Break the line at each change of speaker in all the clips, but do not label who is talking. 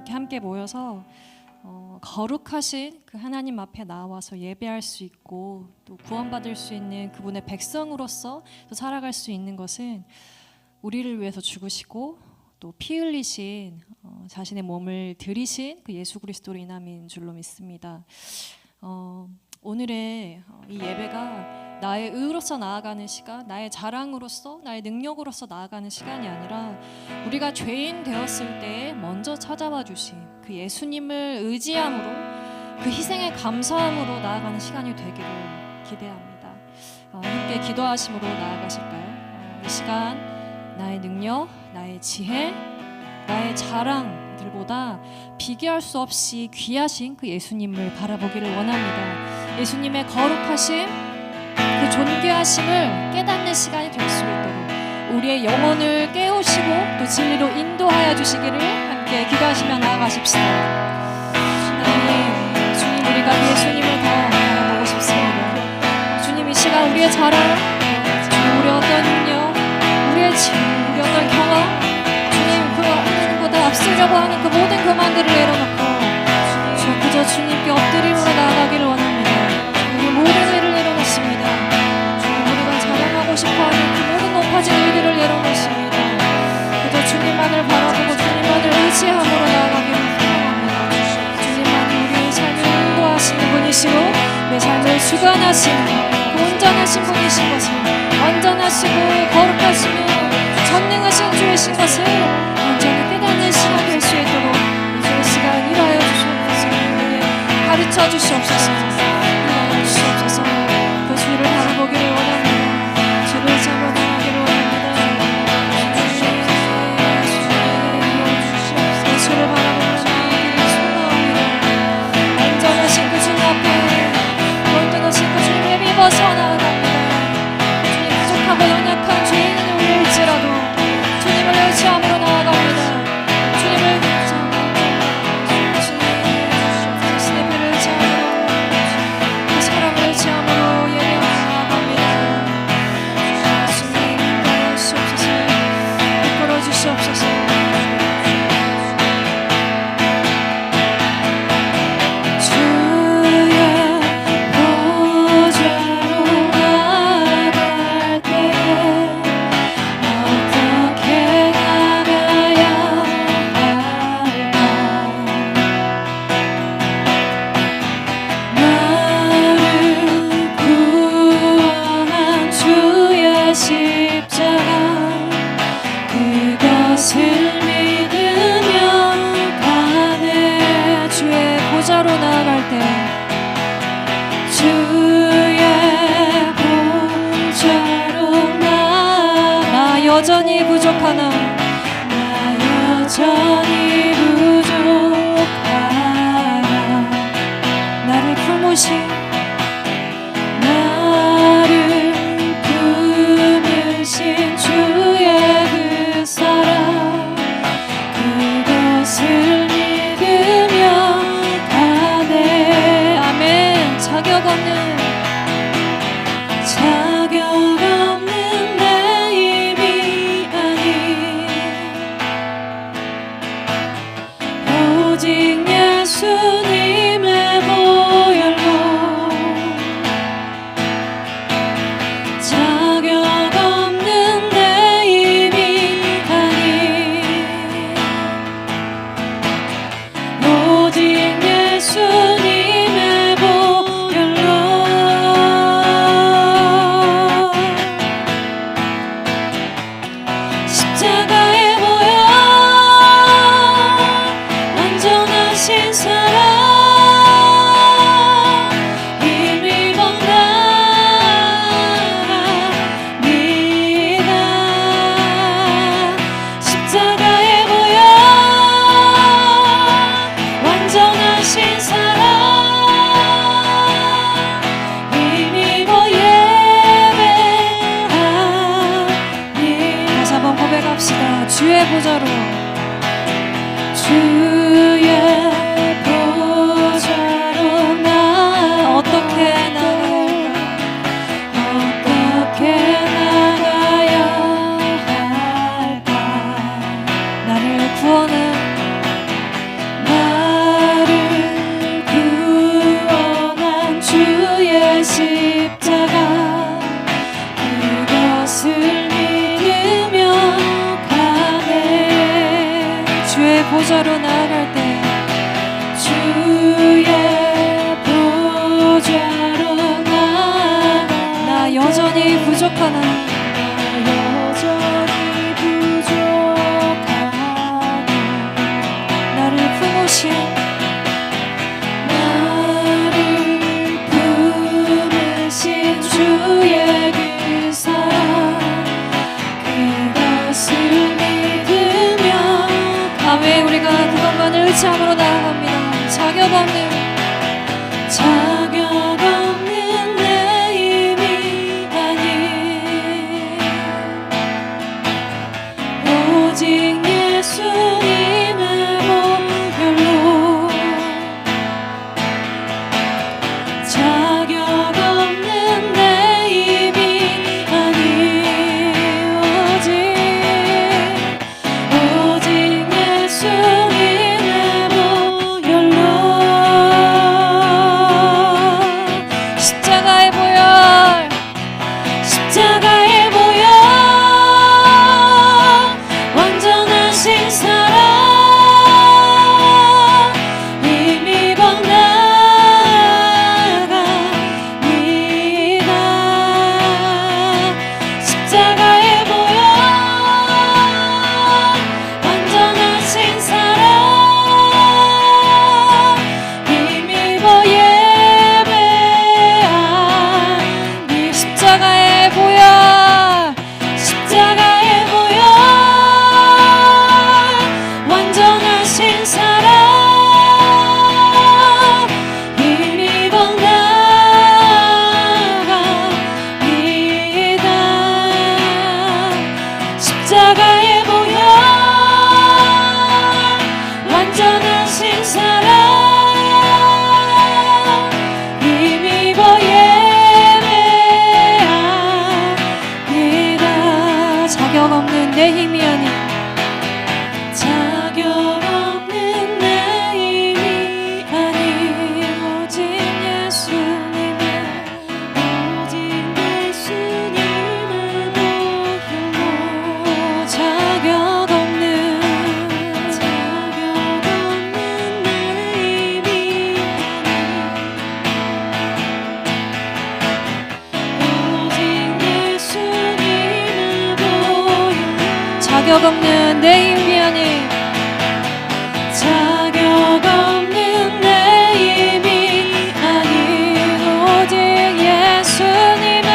이렇게 함께 모여서 거룩하신 그 하나님 앞에 나와서 예배할 수 있고 또 구원받을 수 있는 그분의 백성으로서 또 살아갈 수 있는 것은 우리를 위해서 죽으시고 또 피 흘리신 자신의 몸을 들이신 그 예수 그리스도로 인함인 줄로 믿습니다. 오늘의 이 예배가 나의 의로서 나아가는 시간, 나의 자랑으로서, 나의 능력으로서 나아가는 시간이 아니라 우리가 죄인 되었을 때 먼저 찾아와 주신 그 예수님을 의지함으로 그 희생에 감사함으로 나아가는 시간이 되기를 기대합니다. 함께 기도하심으로 나아가실까요? 이 시간 나의 능력, 나의 지혜, 나의 자랑들보다 비교할 수 없이 귀하신 그 예수님을 바라보기를 원합니다. 예수님의 거룩하심, 그 존귀하심을 깨닫는 시간이 될 수 있도록 우리의 영혼을 깨우시고 또 진리로 인도하여 주시기를 함께 기도하시며 나아가십시다. 하나님, 주님, 우리가 그 예수님을 더 알아보고 싶습니다. 주님, 이 시간 우리의 자랑, 주님, 우리의 어떤 능력, 우리의 지혜, 우리의 어떤 경험, 주님, 그 하나님보다 앞서려고 하는 그 모든 교만들을 내려놓고 주님, 그저 주님께 엎드림으로 나아가기를 원합니다. 우리 모든 일을 내려놓습니다. 주님, 우리가 자랑하고 싶어하는 그 모든 높아진 일들을 내려놓습니다. 그저 주님만을 바라보고 주님만을 의지함으로 나아가기를 소망합니다. 주님만이 우리의 삶을 인도하시는 분이시고 내 삶을 주관하시는 그 온전하신 분이신 것을, 완전하시고 거룩하시며 전능하신 주이신 것을 완전히 깨닫는 시간 될 수 있도록 이 시간 일하여 주시옵소서. 가르쳐 주시옵소서. 일하여 주시옵소서. 그 주를 바라보기를 원합니다. 주를 잡아 나가기를 원합니다. 그 주를 바라보며 나가기를 소망합니다. 완전하신 그 주님 앞에 월등하신 그 주님을 믿어서 나아갑니다. 주님, 부족하고 연약한 죄인을 올릴지라도 주님을 의지함으로 나아갑니다. 주님을 자신의 배를 의지함으로 그 사랑을 의지함으로 예배하며 나아갑니다. 주님, 인도해 주시옵소서. 이끌어 주시옵소서. 여전히 부족하나 나 여전히 부족하나 나를 품으신 주의 그 사랑 그것을 믿으며 가네. 아멘. 자격 없는 오직 예수님의 보혈로 자격 없는 내 힘이 아닌 오직 예수님의 보혈로 십자가에 완전하신 사랑 힘입어 나갑니다. 십자가에 보여 완전하신 사랑 힘입어 예배합니다. 다시 한번 고백합시다. 주의 보좌로 주의 보좌로 보좌로 나아갈 때
주의 보좌로
나 여전히 부족하나 나를 품으신
주의 그 사랑 그것을 믿으며
아멘. 우리가 그것만을 의지함으로 나아갑니다. 자격 없는
내 힘이 아닌 오직 예수님의 보혈로 자격 없는 내 힘이 아닌 오직 예수님의 보혈로
십자가의 보혈
십자가의 보혈 완전하신 사랑 힘입어 나아갑니다. 십자가의 보혈 완전하신 사랑 힘입어 예배하니
십자가의 보혈
십자가의 보혈 완전하신 사랑 힘입어 나아갑니다. 십자가의 보혈 완전하신 사랑 힘입어 예배합니다.
자격 없는 내 힘이 아닌
자격 없는 내 힘이 아닌 오직 예수님의 보혈로 자격 없는 내 힘이 오직 예수님의 보혈로
자격 없는 내 힘이 아닌
자격 없는 내 힘이 아닌 오직 예수님의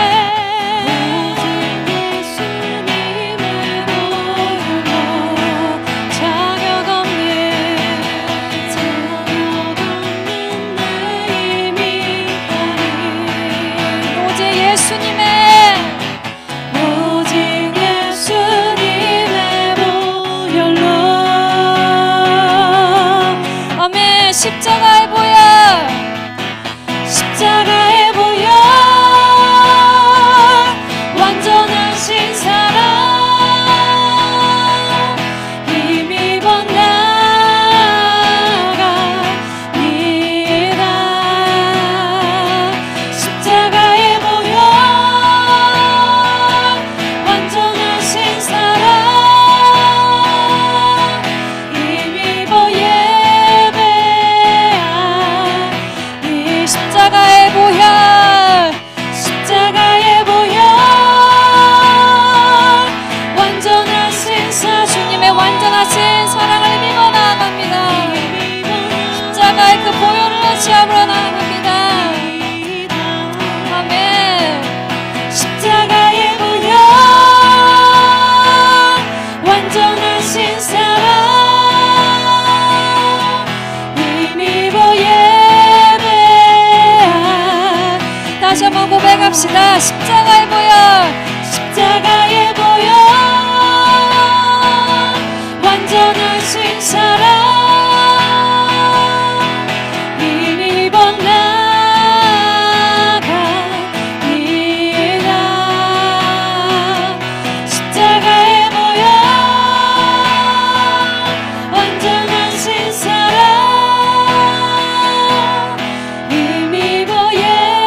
보혈로 자격 없는 내 힘이 아닌
오직 예수님의
오직 예수님의 보혈로
아멘. 십자가의 보혈
십자가의 보혈 완전하신 사랑 힘입어 나아갑니다. 십자가의 보혈 완전하신 사랑 힘입어 예배하니
십자가의 보혈
십자가의 보혈 완전하신 사랑
주님의 완전하신 사랑을 믿어 나아갑니다. 십자가의 그 보혈을 의지함으로 나아갑니다. 아멘.
십자가의 보혈 완전하신 사랑 힘입어 예배하니
다시 한번 고백합시다. 십자가의 보혈
십자가의 보혈 완전하신 사랑 힘입어 나아갑니다. 십자가의 보혈 완전하신 사랑 힘입어 예배하니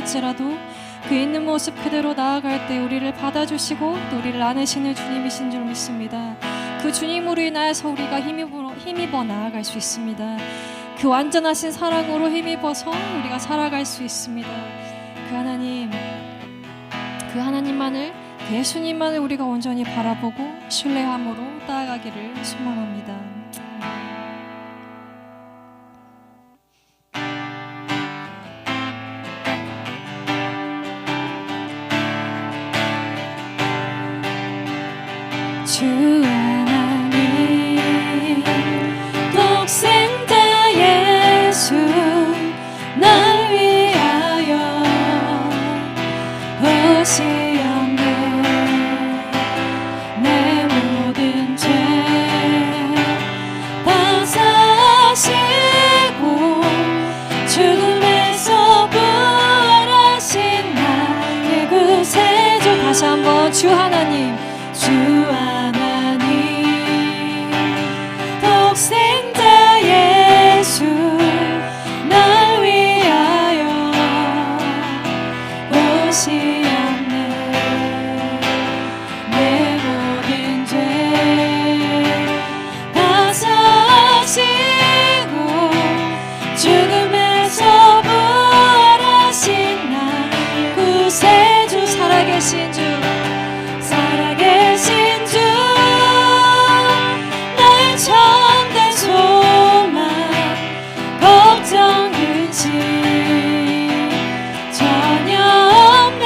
할지라도 그 있는 모습 그대로 나아갈 때 우리를 받아주시고 또 우리를 안으시는 주님이신 줄 믿습니다. 그 주님으로 인하여서 우리가 힘입어 나아갈 수 있습니다. 그 완전하신 사랑으로 힘입어서 우리가 살아갈 수 있습니다. 그 하나님만을, 그 예수님만을 우리가 온전히 바라보고 신뢰함으로 나아가기를 소망합니다.
주 하나님 독생자 예수 날 위하여 오시었네. 내 모든 죄 다 사시고 죽음에서 부활하신 나의 구세주.
다시 한번 주 하나님,
주 하나님 독생자 예수 날 위하여 오시었네. 내 모든 죄 다 사시고 죽음에서 부활하신 나의 구세주.
살아계신 주,
살아계신 주, 나의 참된 소망, 걱정 근심 전혀 없네.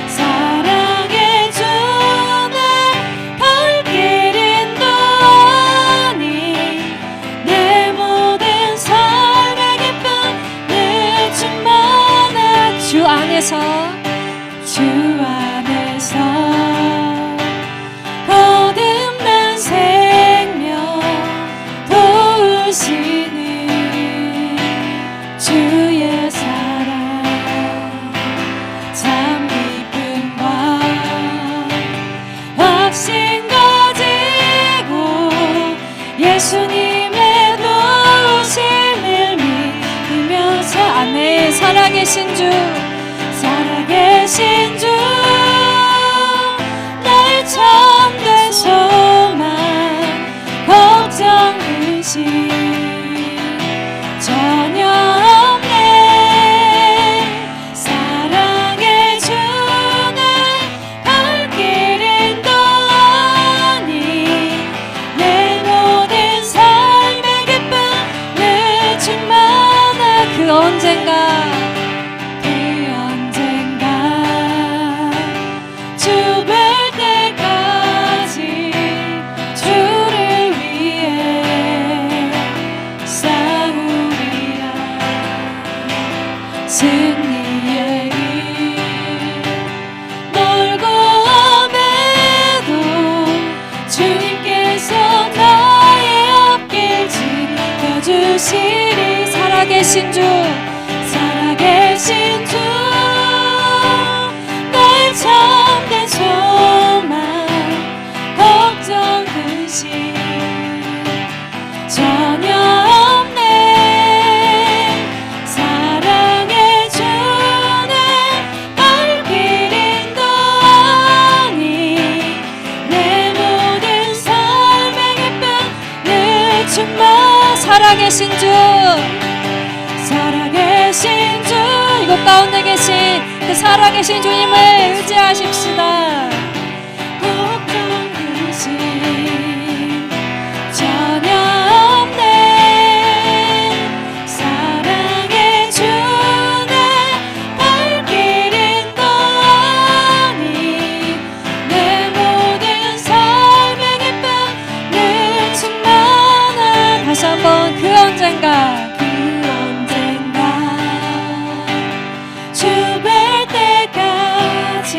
사랑해 주네 발길 인도하니 내 모든 삶의 기쁨을 충만한
주 안에서
주 안에서 거듭난 생명 도우시는 주의 사랑 참 기쁨과 확신 가지고 예수님의 도우심을 믿으면서
아멘. 살아계신 주,
살아계신 주, 날 참된 소망, 걱정 근심 전혀 없네. 사랑해 주는 발길 인도하니 내 모든 삶의 기쁨을 충만한
그 언젠가
승리의 길 멀고 험해도 주님께서 나의 앞길 지켜주시리.
살아계신 주,
살아계신 주, 날 참된 소망, 걱정 근심 전혀 없네. 사랑해 주는 발길 인도하니 내 모든 삶의 기쁨을 충만.
살아계신 주,
살아계신 주,
이곳 가운데 계신 그 살아계신 주님을 의지하십시다.
걱정 근심 전혀 없네. 사랑해 주네 발길 인도하니 내 모든 삶의 기쁨을 충만한.
다시 한번 그 언젠가
주 뵐 때까지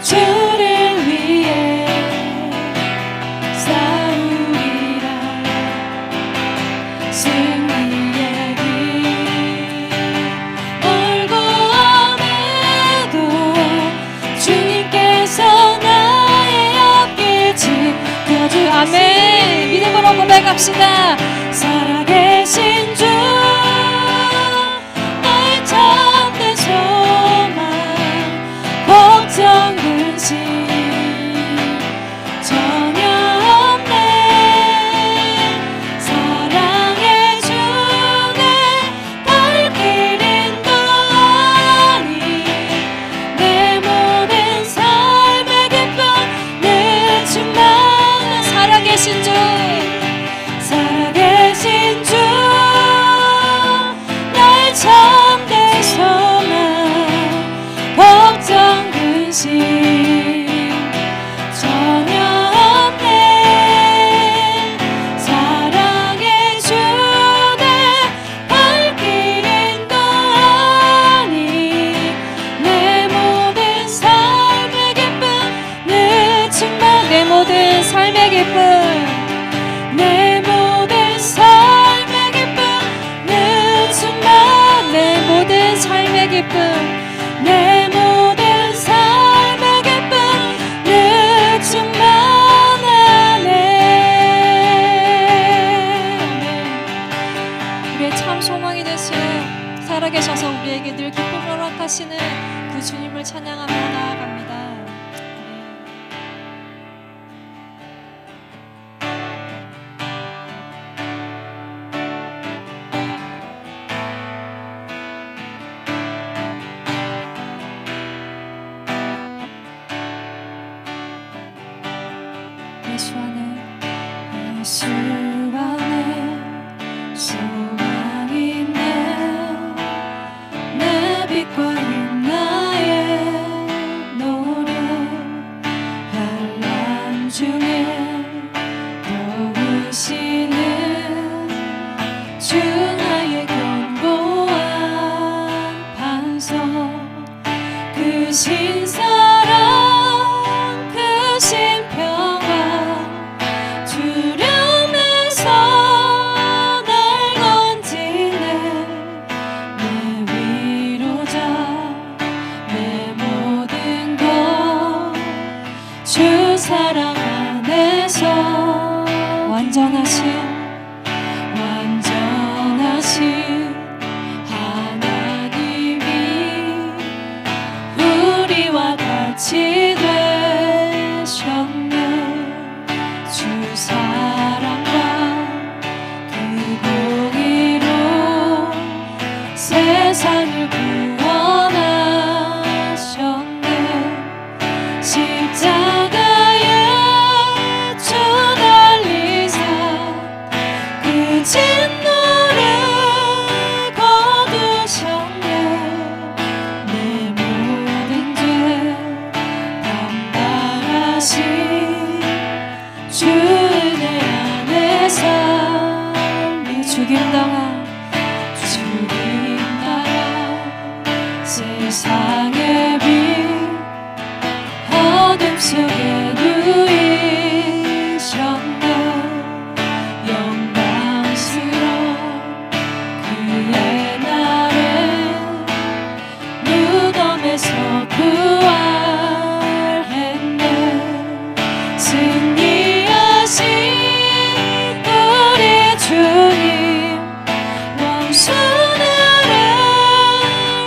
주를 위해 싸우리라. 승리의 길 멀고 험해도 주님께서 나의 앞길 지켜주.
아멘. 믿음으로 고백합시다.
살아계신 주, 날
기쁨
내 모든 삶의 기쁨 늘 충만하네.
우리의 참 소망이 되시어 살아계셔서 우리에게 늘 기쁨을 허락하시는 그 주님을 찬양하며 나아갑니다. 예수 안에
예수 안에 소망이 있네. 내 빛과 나의 노래 환난 중에 도우시는 주 나의 견고한 반석. 그 신사랑 그 신평화 두려움에서 날 건지네. 내 위로자 내 모든 것 주 사랑 안에서 완전하신 하나님이 우리와 같이 되셨네. 주 사랑과 그 공의로 세상을 구원하셨네. 십자가에 주 달리사 그 진노를 거두셨네. 내 모든 죄 담당하신 주 은혜 안에서 죽임당한 세상의 빛 어둠 속에 누이셨네. 영광스러운 그의 날에 무덤에서 부활했네. 승리하신 우리 주님 원수들을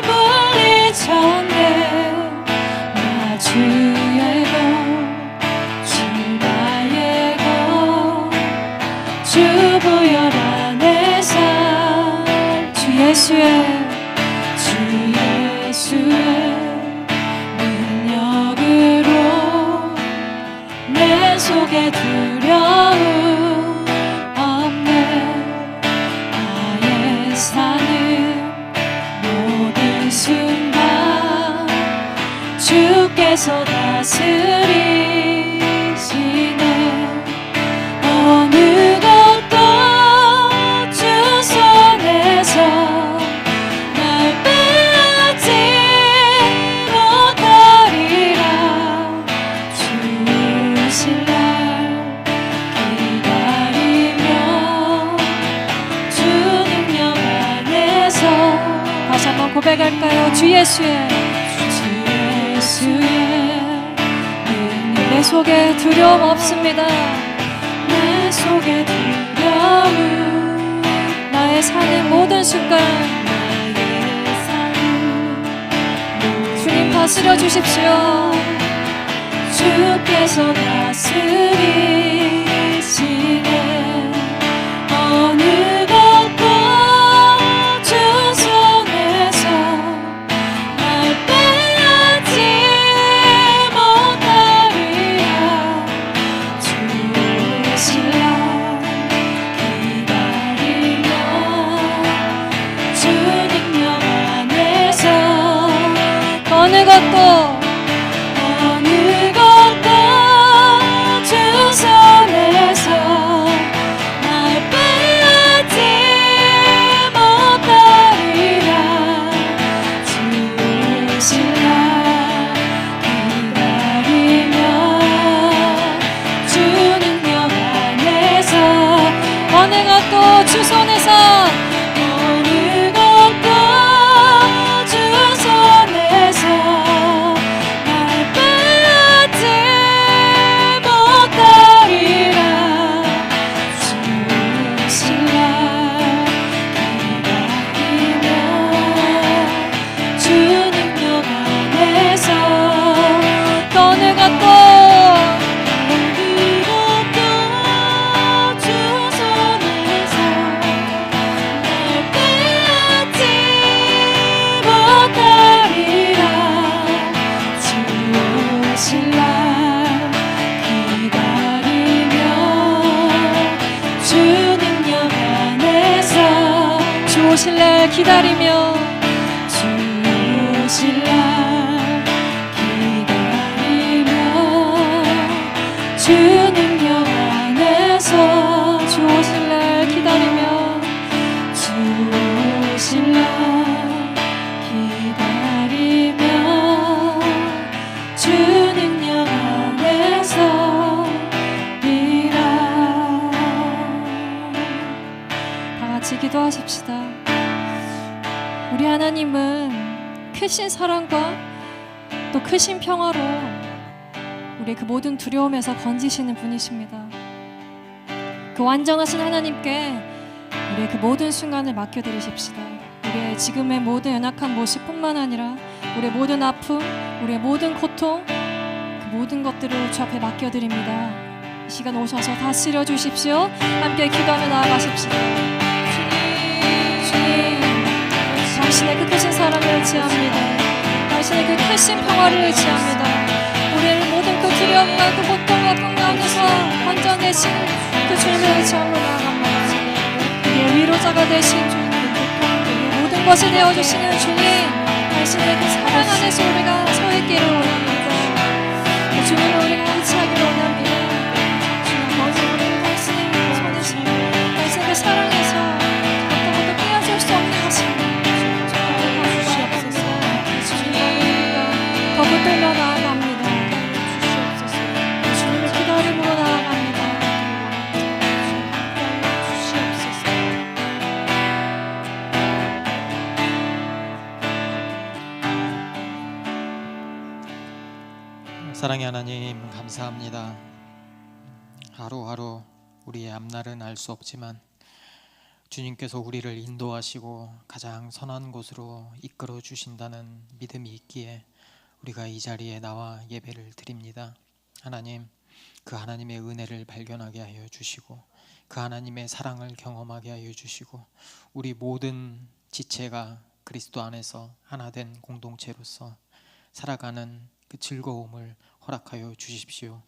물리쳤네. 나 주의 것 주 나의 것 주 보혈 안에서 주 예수의 능력으로 내 속에 두려움 없네. 나의 사는 모든 순간 주께서 다스리시네. 어느 것도 주 손에서 날 빼앗지 못하리라. 주를 신뢰 기다리며 주 능력 안에서
다시 한번 고백할까요? 주 예수의 내 속에 두려움 없습니다.
내 속에 두려움
나의 사는 모든 순간 주님 다스려 주십시오.
주께서 다스리시네. 어느 것도 주 손에서 날 빼앗지 못하리라. 주를 신뢰 기다리며 주 능력 안에서
어느 것도
주 손에서 날 빼앗지 못하리라. 주를 신뢰 기다리며 주 능력 안에서
어느 것도 주 손에서
어느 것도 주 손에서
오실 날 기다리며
주 오실 날 기다리며 주 능력 안에서
주 오실 날 기다리며
주 오실 날 기다리며 주 능력 안에서 비라.
다 같이 기도하십시다. 우리 하나님은 크신 사랑과 또 크신 평화로 우리 그 모든 두려움에서 건지시는 분이십니다. 그 완전하신 하나님께 우리의 그 모든 순간을 맡겨드리십시다. 우리의 지금의 모든 연약한 모습뿐만 아니라 우리의 모든 아픔, 우리의 모든 고통, 그 모든 것들을 주 앞에 맡겨드립니다. 이 시간 오셔서 다스려 주십시오. 함께 기도하며 나아가십시다. 주님, 당신의 그 크신 사랑을 의지합니다. 당신의 그 크신 평화를 의지합니다. 우리의 모든 그 두려움과 그 고통과 꿈 가운데서 건져내신 그 주님을 의지함으로 나아갑니다. 우리의 위로자가 되신 주님, 우리의 모든 것이 되어주시는 주님, 당신의 그 사랑 안에서 우리가 서 있기를 원합니다. 그 주님을 우리가 의지하기를 원합니다. 주님, 어제 우리는 당신의 손에서, 당신의 그 사랑에서 어떤 것도 빼앗을 수 없는 것입니다. 더 붙들며 나아갑니다. 주님을 기다림으로 나아갑니다.
사랑의 하나님, 감사합니다. 하루하루 우리의 앞날은 알 수 없지만 주님께서 우리를 인도하시고 가장 선한 곳으로 이끌어 주신다는 믿음이 있기에 우리가 이 자리에 나와 예배를 드립니다. 하나님, 그 하나님의 은혜를 발견하게 하여 주시고 그 하나님의 사랑을 경험하게 하여 주시고 우리 모든 지체가 그리스도 안에서 하나 된 공동체로서 살아가는 그 즐거움을 허락하여 주십시오.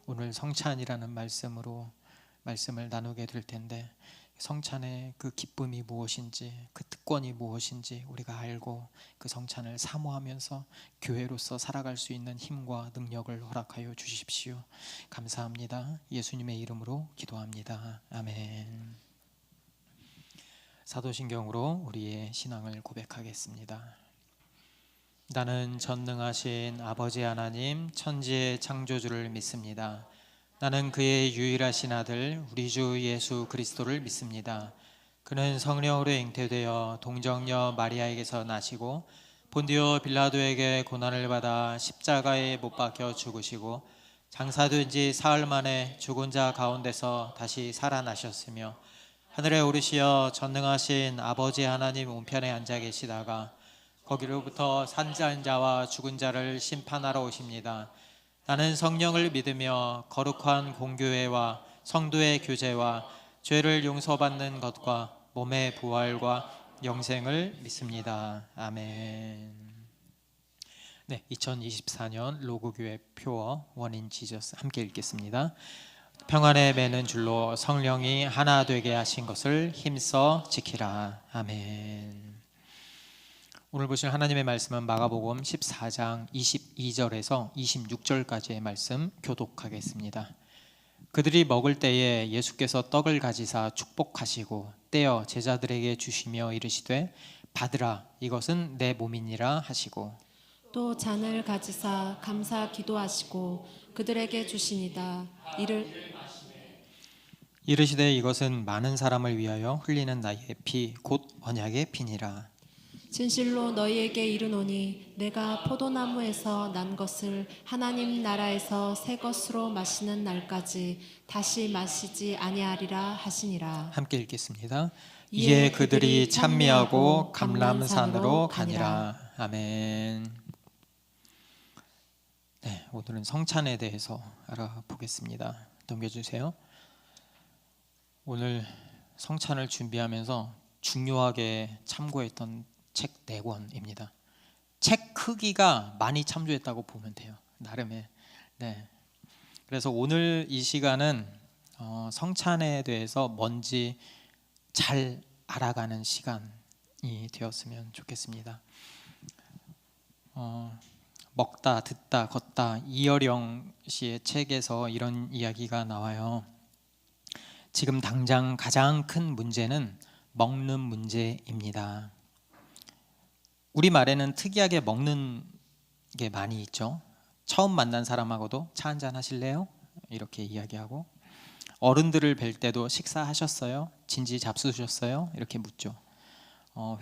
오늘 성찬이라는 말씀을 나누게 될 텐데 성찬의 그 기쁨이 무엇인지, 그 특권이 무엇인지 우리가 알고 그 성찬을 사모하면서 교회로서 살아갈 수 있는 힘과 능력을 허락하여 주십시오. 감사합니다. 예수님의 이름으로 기도합니다. 아멘. 사도신경으로 우리의 신앙을 고백하겠습니다. 나는 전능하신 아버지 하나님 천지의 창조주를 믿습니다. 나는 그의 유일하신 아들 우리 주 예수 그리스도를 믿습니다. 그는 성령으로 잉태되어 동정녀 마리아에게서 나시고 본디오 빌라도에게 고난을 받아 십자가에 못 박혀 죽으시고 장사된 지 사흘 만에 죽은 자 가운데서 다시 살아나셨으며 하늘에 오르시어 전능하신 아버지 하나님 우편에 앉아 계시다가 거기로부터 산자한 자와 죽은 자를 심판하러 오십니다. 나는 성령을 믿으며 거룩한 공교회와 성도의 교제와 죄를 용서받는 것과 몸의 부활과 영생을 믿습니다. 아멘. 네, 2024년 로고교회 표어 원인 지저스 함께 읽겠습니다. 평안에 매는 줄로 성령이 하나 되게 하신 것을 힘써 지키라. 아멘. 오늘 보실 하나님의 말씀은 마가복음 14장 22절에서 26절까지의 말씀 교독하겠습니다. 그들이 먹을 때에 예수께서 떡을 가지사 축복하시고 떼어 제자들에게 주시며 이르시되 받으라 이것은 내 몸이니라 하시고
또 잔을 가지사 감사 기도하시고 그들에게 주시니라.
이르시되 이것은 많은 사람을 위하여 흘리는 나의 피 곧 언약의 피니라.
진실로 너희에게 이르노니 내가 포도나무에서 난 것을 하나님 나라에서 새 것으로 마시는 날까지 다시 마시지 아니하리라 하시니라.
함께 읽겠습니다. 이에 그들이 찬미하고 감람산으로 가니라. 아멘. 네, 오늘은 성찬에 대해서 알아보겠습니다. 넘겨주세요. 오늘 성찬을 준비하면서 중요하게 참고했던 책 4권입니다. 책 크기가 많이 참조했다고 보면 돼요. 나름의. 네. 그래서 오늘 이 시간은 성찬에 대해서 뭔지 잘 알아가는 시간이 되었으면 좋겠습니다. 먹다, 듣다, 걷다, 이어령 씨의 책에서 이런 이야기가 나와요. 지금 당장 가장 큰 문제는 먹는 문제입니다. 우리말에는 특이하게 먹는 게 많이 있죠. 처음 만난 사람하고도 차 한잔 하실래요? 이렇게 이야기하고, 어른들을 뵐 때도 식사하셨어요? 진지 잡수셨어요? 이렇게 묻죠.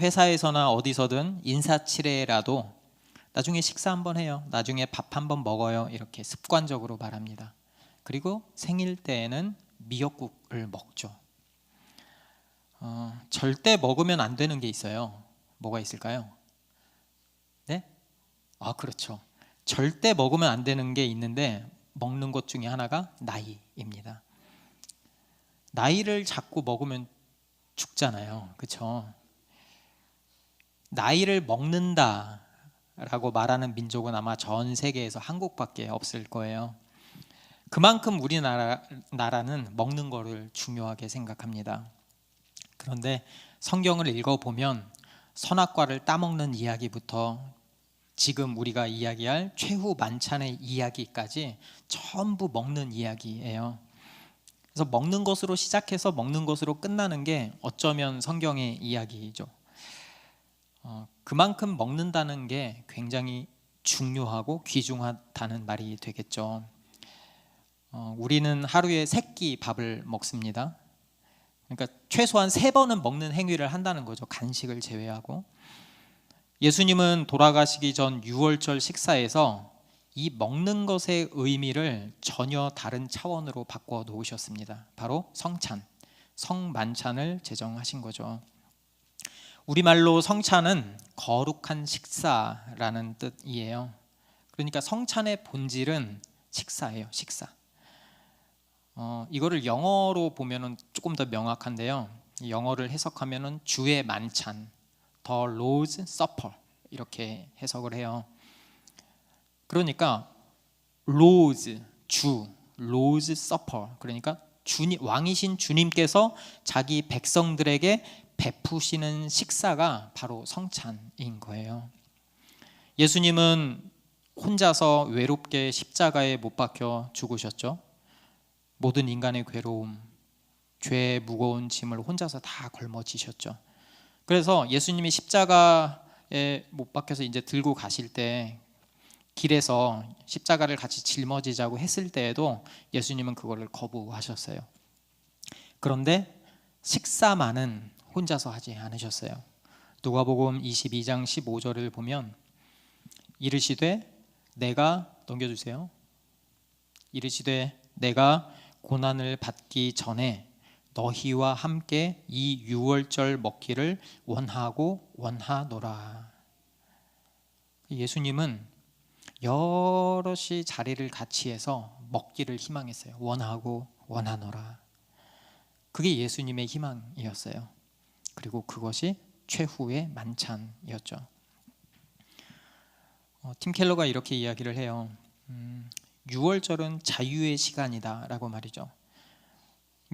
회사에서나 어디서든 인사치레라도 나중에 식사 한번 해요, 나중에 밥 한번 먹어요, 이렇게 습관적으로 말합니다. 그리고 생일 때에는 미역국을 먹죠. 절대 먹으면 안 되는 게 있어요. 뭐가 있을까요? 네? 그렇죠. 절대 먹으면 안 되는 게 있는데, 먹는 것 중에 하나가 나이입니다. 나이를 자꾸 먹으면 죽잖아요. 그렇죠? 나이를 먹는다라고 말하는 민족은 아마 전 세계에서 한국밖에 없을 거예요. 그만큼 우리나라는 먹는 거를 중요하게 생각합니다. 그런데 성경을 읽어보면 선악과를 따먹는 이야기부터 지금 우리가 이야기할 최후 만찬의 이야기까지 전부 먹는 이야기예요. 그래서 먹는 것으로 시작해서 먹는 것으로 끝나는 게 어쩌면 성경의 이야기죠. 그만큼 먹는다는 게 굉장히 중요하고 귀중하다는 말이 되겠죠. 우리는 하루에 3끼 밥을 먹습니다. 그러니까 최소한 3번은 먹는 행위를 한다는 거죠, 간식을 제외하고. 예수님은 돌아가시기 전 유월절 식사에서 이 먹는 것의 의미를 전혀 다른 차원으로 바꿔 놓으셨습니다. 바로 성찬, 성만찬을 제정하신 거죠. 우리말로 성찬은 거룩한 식사라는 뜻이에요. 그러니까 성찬의 본질은 식사예요, 식사. 이거를 영어로 보면은 조금 더 명확한데요. 영어를 해석하면은 주의 만찬, The Lord's Supper 이렇게 해석을 해요. 그러니까 Lord's, 주, Lord's Supper, 그러니까 왕이신 주님께서 자기 백성들에게 베푸시는 식사가 바로 성찬인 거예요. 예수님은 혼자서 외롭게 십자가에 못 박혀 죽으셨죠. 모든 인간의 괴로움, 죄의 무거운 짐을 혼자서 다 걸머지셨죠. 그래서 예수님이 십자가에 못 박혀서 이제 들고 가실 때 길에서 십자가를 같이 짊어지자고 했을 때에도 예수님은 그거를 거부하셨어요. 그런데 식사만은 혼자서 하지 않으셨어요. 누가복음 22장 15절을 보면 이르시되 내가, 넘겨주세요. 이르시되 내가 고난을 받기 전에 너희와 함께 이 유월절 먹기를 원하고 원하노라. 예수님은 여럿이 자리를 같이 해서 먹기를 희망했어요. 원하고 원하노라. 그게 예수님의 희망이었어요. 그리고 그것이 최후의 만찬이었죠. 팀 켈러가 이렇게 이야기를 해요. 6월절은 자유의 시간이다 라고 말이죠.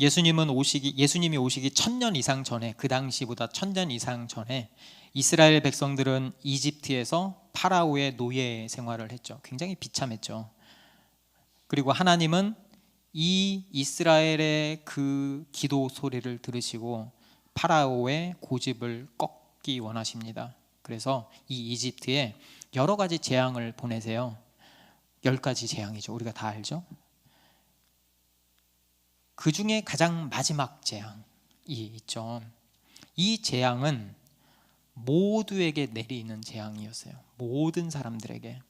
예수님이 오시기 1000년 이상 전에, 그 당시보다 1000년 이상 전에 이스라엘 백성들은 이집트에서 파라오의 노예 생활을 했죠. 굉장히 비참했죠. 그리고 하나님은 이 이스라엘의 그 기도 소리를 들으시고 파라오의 고집을 꺾기 원하십니다. 그래서 이 이집트에 여러 가지 재앙을 보내세요. 10가지 재앙이죠. 우리가 다 알죠. 그 중에 가장 마지막 재앙이 있죠. 이 재앙은 모두에게 내리는 재앙이었어요. 모든 사람들에게.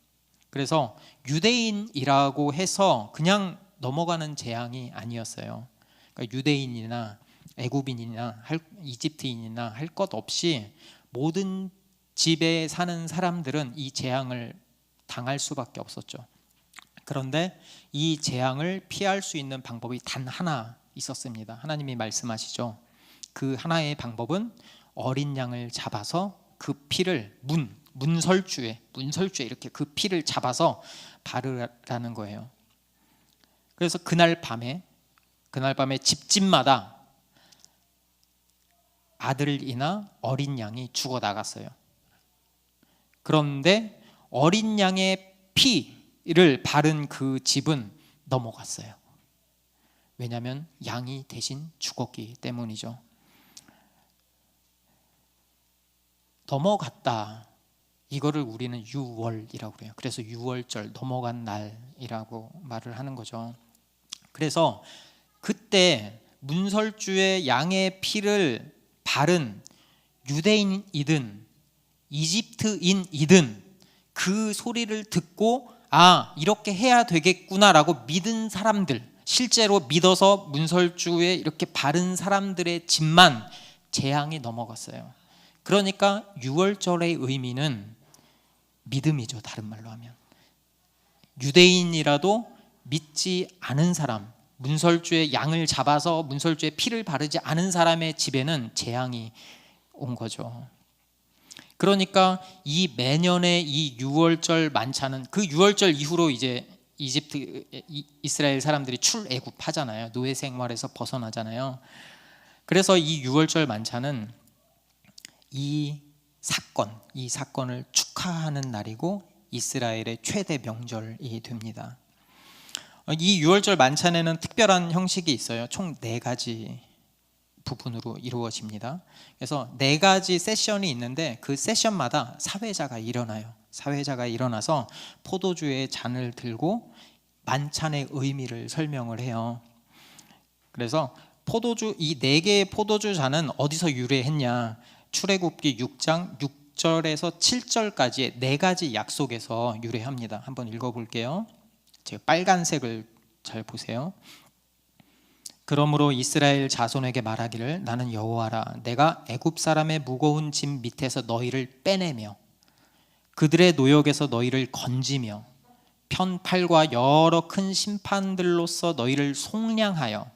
그래서 유대인이라고 해서 그냥 넘어가는 재앙이 아니었어요. 그러니까 유대인이나 애굽인이나 이집트인이나 할 것 없이 모든 집에 사는 사람들은 이 재앙을 당할 수밖에 없었죠. 그런데 이 재앙을 피할 수 있는 방법이 단 하나 있었습니다. 하나님이 말씀하시죠. 그 하나의 방법은 어린 양을 잡아서 그 피를 문설주에 이렇게 그 피를 잡아서 바르라는 거예요. 그래서 그날 밤에 집집마다 아들이나 어린 양이 죽어 나갔어요. 그런데 어린 양의 피를 바른 그 집은 넘어갔어요. 왜냐하면 양이 대신 죽었기 때문이죠. 넘어갔다. 이거를 우리는 유월이라고 그래요. 그래서 유월절, 넘어간 날이라고 말을 하는 거죠. 그래서 그때 문설주의 양의 피를 바른 유대인이든 이집트인이든 그 소리를 듣고 이렇게 해야 되겠구나라고 믿은 사람들, 실제로 믿어서 문설주에 이렇게 바른 사람들의 집만 재앙이 넘어갔어요. 그러니까 유월절의 의미는 믿음이죠. 다른 말로 하면 유대인이라도 믿지 않은 사람, 문설주의 양을 잡아서 문설주의 피를 바르지 않은 사람의 집에는 재앙이 온 거죠. 그러니까 이 매년의 이 유월절 만찬은 그 유월절 이후로 이제 이스라엘 사람들이 출애굽하잖아요. 노예 생활에서 벗어나잖아요. 그래서 이 유월절 만찬은 이 사건을 축하하는 날이고 이스라엘의 최대 명절이 됩니다. 이 유월절 만찬에는 특별한 형식이 있어요. 총 4가지 부분으로 이루어집니다. 그래서 4가지 세션이 있는데 그 세션마다 사회자가 일어나요. 사회자가 일어나서 포도주의 잔을 들고 만찬의 의미를 설명을 해요. 그래서 이 4개의 포도주 잔은 어디서 유래했냐? 출애굽기 6장 6절에서 7절까지의 4가지 약속에서 유래합니다. 한번 읽어볼게요. 제가 빨간색을 잘 보세요. 그러므로 이스라엘 자손에게 말하기를 나는 여호와라. 내가 애굽 사람의 무거운 짐 밑에서 너희를 빼내며 그들의 노역에서 너희를 건지며 편팔과 여러 큰 심판들로서 너희를 속량하여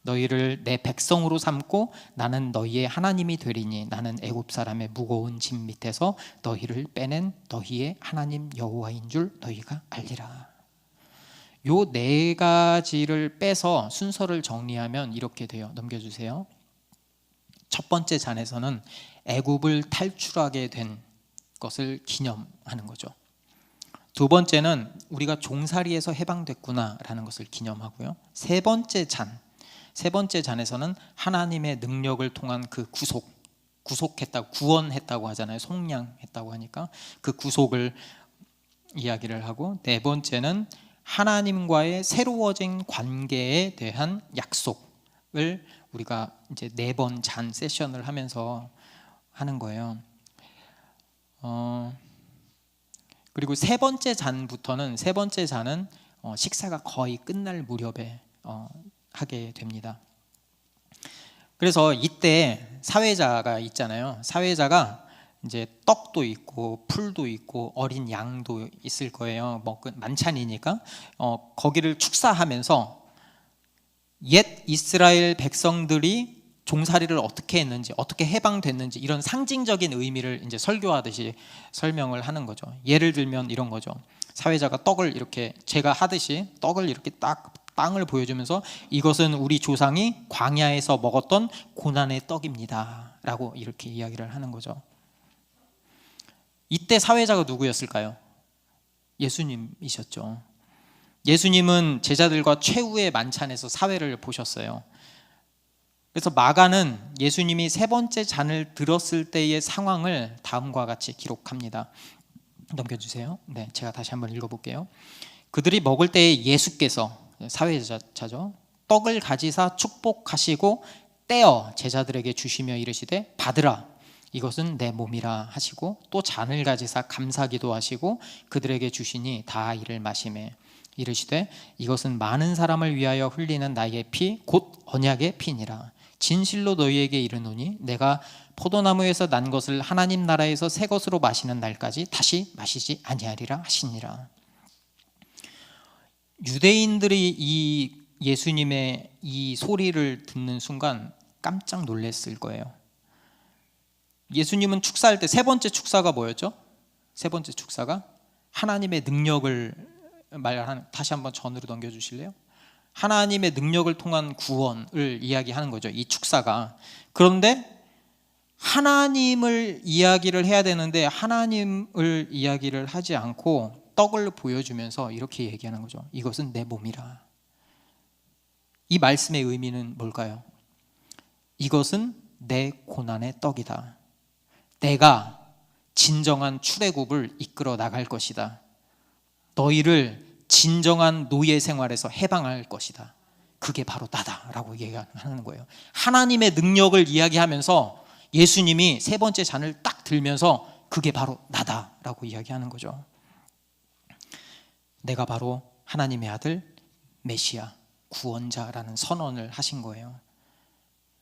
너희를 내 백성으로 삼고 나는 너희의 하나님이 되리니 나는 애굽 사람의 무거운 짐 밑에서 너희를 빼낸 너희의 하나님 여호와인 줄 너희가 알리라. 요 4가지를 빼서 순서를 정리하면 이렇게 돼요. 넘겨주세요. 첫 번째 잔에서는 애굽을 탈출하게 된 것을 기념하는 거죠. 두 번째는 우리가 종살이에서 해방됐구나라는 것을 기념하고요. 세 번째 잔에서는 하나님의 능력을 통한 그 구속했다고, 구원했다고 하잖아요. 속량했다고 하니까 그 구속을 이야기를 하고, 네 번째는 하나님과의 새로워진 관계에 대한 약속을 우리가 이제 4번 잔 세션을 하면서 하는 거예요. 그리고 세 번째 잔은 식사가 거의 끝날 무렵에 하게 됩니다. 그래서 이때 사회자가 있잖아요. 사회자가 이제 떡도 있고 풀도 있고 어린 양도 있을 거예요. 만찬이니까 거기를 축사하면서 옛 이스라엘 백성들이 종살이를 어떻게 했는지, 어떻게 해방됐는지 이런 상징적인 의미를 이제 설교하듯이 설명을 하는 거죠. 예를 들면 이런 거죠. 사회자가 떡을 이렇게 제가 하듯이 떡을 이렇게 딱 빵을 보여주면서 이것은 우리 조상이 광야에서 먹었던 고난의 떡입니다 라고 이렇게 이야기를 하는 거죠. 이때 사회자가 누구였을까요? 예수님이셨죠. 예수님은 제자들과 최후의 만찬에서 사회를 보셨어요. 그래서 마가는 예수님이 세 번째 잔을 들었을 때의 상황을 다음과 같이 기록합니다. 넘겨주세요. 네, 제가 다시 한번 읽어볼게요. 그들이 먹을 때에 예수께서, 사회자죠, 떡을 가지사 축복하시고 떼어 제자들에게 주시며 이르시되 받으라, 이것은 내 몸이라 하시고 또 잔을 가지사 감사기도 하시고 그들에게 주시니 다 이를 마시매 이르시되 이것은 많은 사람을 위하여 흘리는 나의 피 곧 언약의 피니라. 진실로 너희에게 이르노니 내가 포도나무에서 난 것을 하나님 나라에서 새 것으로 마시는 날까지 다시 마시지 아니하리라 하시니라. 유대인들이 이 예수님의 이 소리를 듣는 순간 깜짝 놀랐을 거예요. 예수님은 축사할 때 세 번째 축사가 뭐였죠? 세 번째 축사가 하나님의 능력을 말하는, 다시 한번 전으로 넘겨주실래요? 하나님의 능력을 통한 구원을 이야기하는 거죠, 이 축사가. 그런데 하나님을 이야기를 해야 되는데 하나님을 이야기를 하지 않고 떡을 보여주면서 이렇게 얘기하는 거죠. 이것은 내 몸이라. 이 말씀의 의미는 뭘까요? 이것은 내 고난의 떡이다. 내가 진정한 출애굽을 이끌어 나갈 것이다. 너희를 진정한 노예 생활에서 해방할 것이다. 그게 바로 나다라고 얘기하는 거예요. 하나님의 능력을 이야기하면서 예수님이 세 번째 잔을 딱 들면서 그게 바로 나다라고 이야기하는 거죠. 내가 바로 하나님의 아들 메시아 구원자라는 선언을 하신 거예요.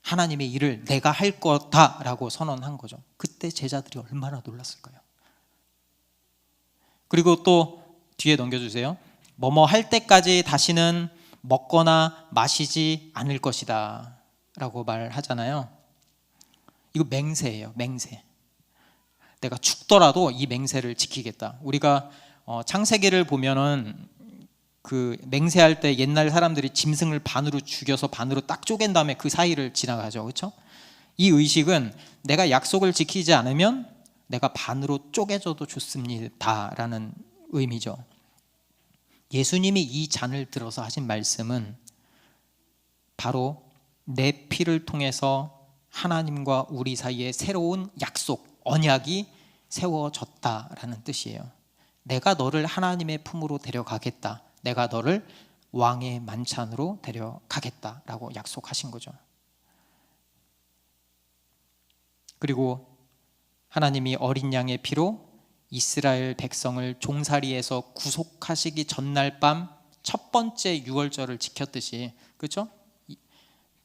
하나님의 일을 내가 할 거다라고 선언한 거죠. 그때 제자들이 얼마나 놀랐을까요? 그리고 또 뒤에 넘겨주세요. 뭐뭐 할 때까지 다시는 먹거나 마시지 않을 것이다 라고 말하잖아요. 이거 맹세예요. 맹세. 내가 죽더라도 이 맹세를 지키겠다. 우리가 창세기를 보면은 그 맹세할 때 옛날 사람들이 짐승을 반으로 죽여서 반으로 딱 쪼갠 다음에 그 사이를 지나가죠. 그렇죠? 이 의식은 내가 약속을 지키지 않으면 내가 반으로 쪼개져도 좋습니다 라는 의미죠. 예수님이 이 잔을 들어서 하신 말씀은 바로 내 피를 통해서 하나님과 우리 사이에 새로운 약속, 언약이 세워졌다라는 뜻이에요. 내가 너를 하나님의 품으로 데려가겠다. 내가 너를 왕의 만찬으로 데려가겠다라고 약속하신 거죠. 그리고 하나님이 어린 양의 피로 이스라엘 백성을 종살이에서 구속하시기 전날 밤 첫 번째 유월절을 지켰듯이, 그렇죠?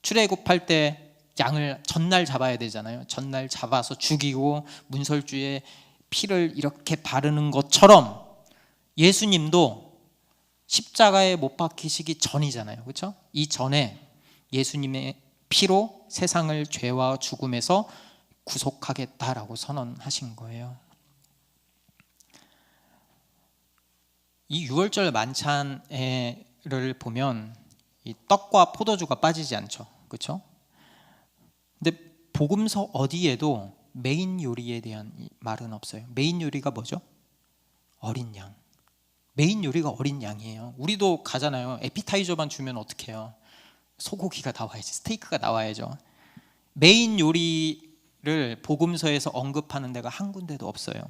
출애굽할 때 양을 전날 잡아야 되잖아요. 전날 잡아서 죽이고 문설주에 피를 이렇게 바르는 것처럼 예수님도 십자가에 못 박히시기 전이잖아요. 그렇죠? 이 전에 예수님의 피로 세상을 죄와 죽음에서 구속하겠다라고 선언하신 거예요. 이 유월절 만찬을 보면 이 떡과 포도주가 빠지지 않죠. 그렇죠? 근데 복음서 어디에도 메인 요리에 대한 말은 없어요. 메인 요리가 뭐죠? 어린 양. 메인 요리가 어린 양이에요. 우리도 가잖아요. 에피타이저만 주면 어떡해요? 소고기가 나와야지, 스테이크가 나와야죠. 메인 요리를 복음서에서 언급하는 데가 한 군데도 없어요.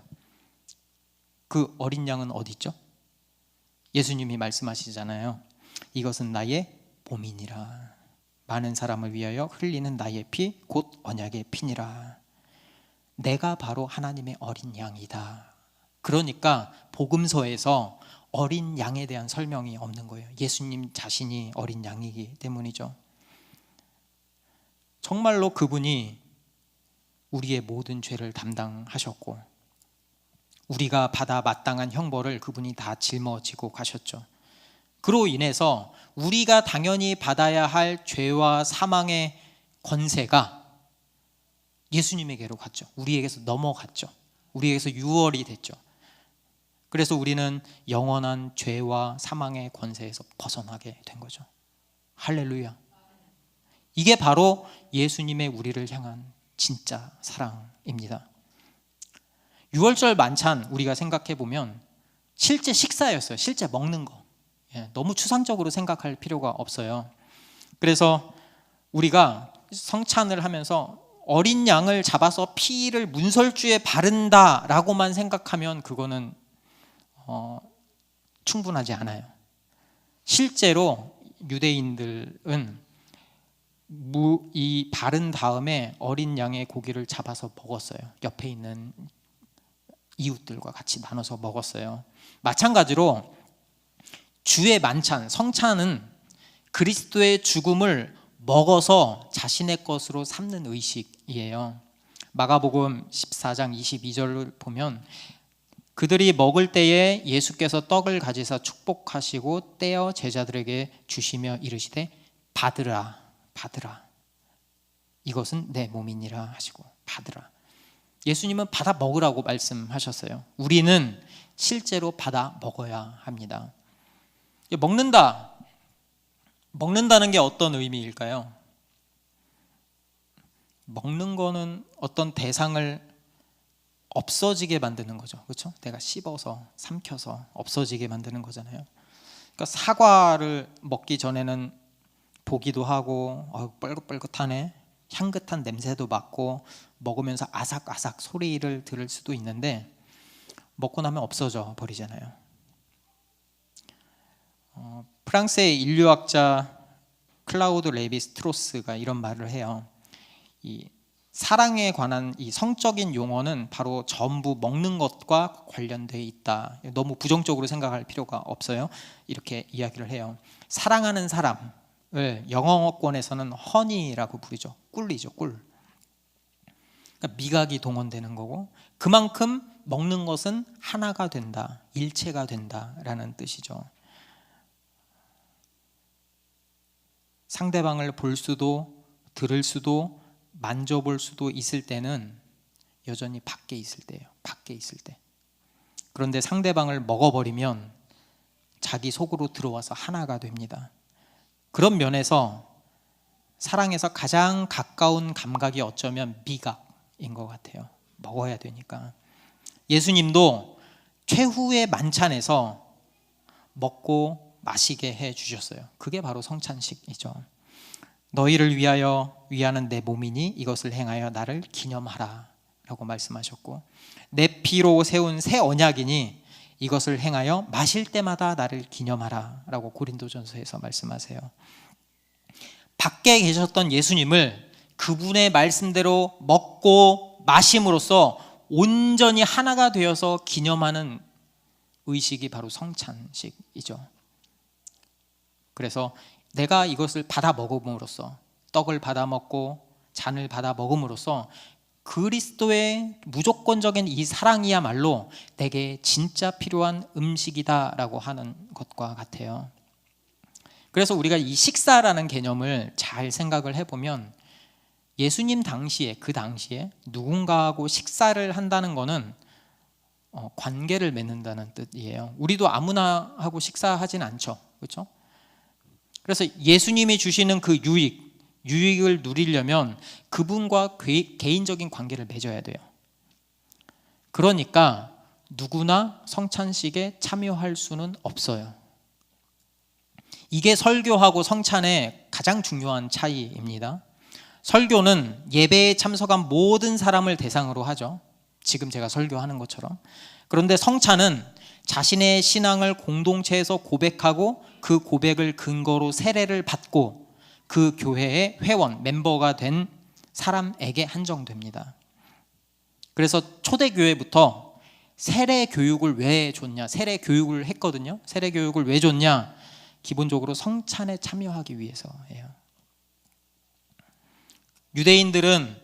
그 어린 양은 어디 있죠? 예수님이 말씀하시잖아요. 이것은 나의 몸이니라. 많은 사람을 위하여 흘리는 나의 피, 곧 언약의 피니라. 내가 바로 하나님의 어린 양이다. 그러니까 복음서에서 어린 양에 대한 설명이 없는 거예요. 예수님 자신이 어린 양이기 때문이죠. 정말로 그분이 우리의 모든 죄를 담당하셨고 우리가 받아 마땅한 형벌을 그분이 다 짊어지고 가셨죠. 그로 인해서 우리가 당연히 받아야 할 죄와 사망의 권세가 예수님에게로 갔죠. 우리에게서 넘어갔죠. 우리에게서 유월이 됐죠. 그래서 우리는 영원한 죄와 사망의 권세에서 벗어나게 된 거죠. 할렐루야. 이게 바로 예수님의 우리를 향한 진짜 사랑입니다. 유월절 만찬 우리가 생각해 보면 실제 식사였어요. 실제 먹는 거. 너무 추상적으로 생각할 필요가 없어요. 그래서 우리가 성찬을 하면서 어린 양을 잡아서 피를 문설주에 바른다라고만 생각하면 그거는 충분하지 않아요. 실제로 유대인들은 이 바른 다음에 어린 양의 고기를 잡아서 먹었어요. 옆에 있는 이웃들과 같이 나눠서 먹었어요. 마찬가지로 주의 만찬, 성찬은 그리스도의 죽음을 먹어서 자신의 것으로 삼는 의식이에요. 마가복음 14장 22절을 보면 그들이 먹을 때에 예수께서 떡을 가지사 축복하시고 떼어 제자들에게 주시며 이르시되 받으라, 받으라. 이것은 내 몸이니라 하시고 받으라. 예수님은 받아 먹으라고 말씀하셨어요. 우리는 실제로 받아 먹어야 합니다. 먹는다는 게 어떤 의미일까요? 먹는 거는 어떤 대상을 없어지게 만드는 거죠. 그렇죠? 내가 씹어서 삼켜서 없어지게 만드는 거잖아요. 그러니까 사과를 먹기 전에는 보기도 하고 뻘긋뻘긋하네, 향긋한 냄새도 맡고 먹으면서 아삭아삭 소리를 들을 수도 있는데 먹고 나면 없어져 버리잖아요. 프랑스의 인류학자 클라우드 레비 스트로스가 이런 말을 해요. 이 사랑에 관한 이 성적인 용어는 바로 전부 먹는 것과 관련되어 있다. 너무 부정적으로 생각할 필요가 없어요. 이렇게 이야기를 해요. 사랑하는 사람을 영어권에서는 허니라고 부르죠. 꿀이죠, 꿀. 그러니까 미각이 동원되는 거고, 그만큼 먹는 것은 하나가 된다, 일체가 된다라는 뜻이죠. 상대방을 볼 수도 들을 수도 만져볼 수도 있을 때는 여전히 밖에 있을 때예요. 밖에 있을 때. 그런데 상대방을 먹어버리면 자기 속으로 들어와서 하나가 됩니다. 그런 면에서 사랑에서 가장 가까운 감각이 어쩌면 미각인 것 같아요. 먹어야 되니까. 예수님도 최후의 만찬에서 먹고 마시게 해 주셨어요. 그게 바로 성찬식이죠. 너희를 위하여 위하는 내 몸이니 이것을 행하여 나를 기념하라 라고 말씀하셨고, 내 피로 세운 새 언약이니 이것을 행하여 마실 때마다 나를 기념하라 라고 고린도전서에서 말씀하세요. 밖에 계셨던 예수님을 그분의 말씀대로 먹고 마심으로써 온전히 하나가 되어서 기념하는 의식이 바로 성찬식이죠. 그래서 내가 이것을 받아 먹음으로써, 떡을 받아 먹고 잔을 받아 먹음으로써 그리스도의 무조건적인 이 사랑이야말로 내게 진짜 필요한 음식이다라고 하는 것과 같아요. 그래서 우리가 이 식사라는 개념을 잘 생각을 해보면, 예수님 당시에, 그 당시에 누군가하고 식사를 한다는 것은 관계를 맺는다는 뜻이에요. 우리도 아무나 하고 식사하진 않죠, 그렇죠? 그래서 예수님이 주시는 그 유익을 누리려면 그분과 개인적인 관계를 맺어야 돼요. 그러니까 누구나 성찬식에 참여할 수는 없어요. 이게 설교하고 성찬의 가장 중요한 차이입니다. 설교는 예배에 참석한 모든 사람을 대상으로 하죠. 지금 제가 설교하는 것처럼. 그런데 성찬은 자신의 신앙을 공동체에서 고백하고 그 고백을 근거로 세례를 받고 그 교회의 회원, 멤버가 된 사람에게 한정됩니다. 그래서 초대교회부터 세례 교육을 왜 줬냐? 세례 교육을 했거든요. 세례 교육을 왜 줬냐? 기본적으로 성찬에 참여하기 위해서예요. 유대인들은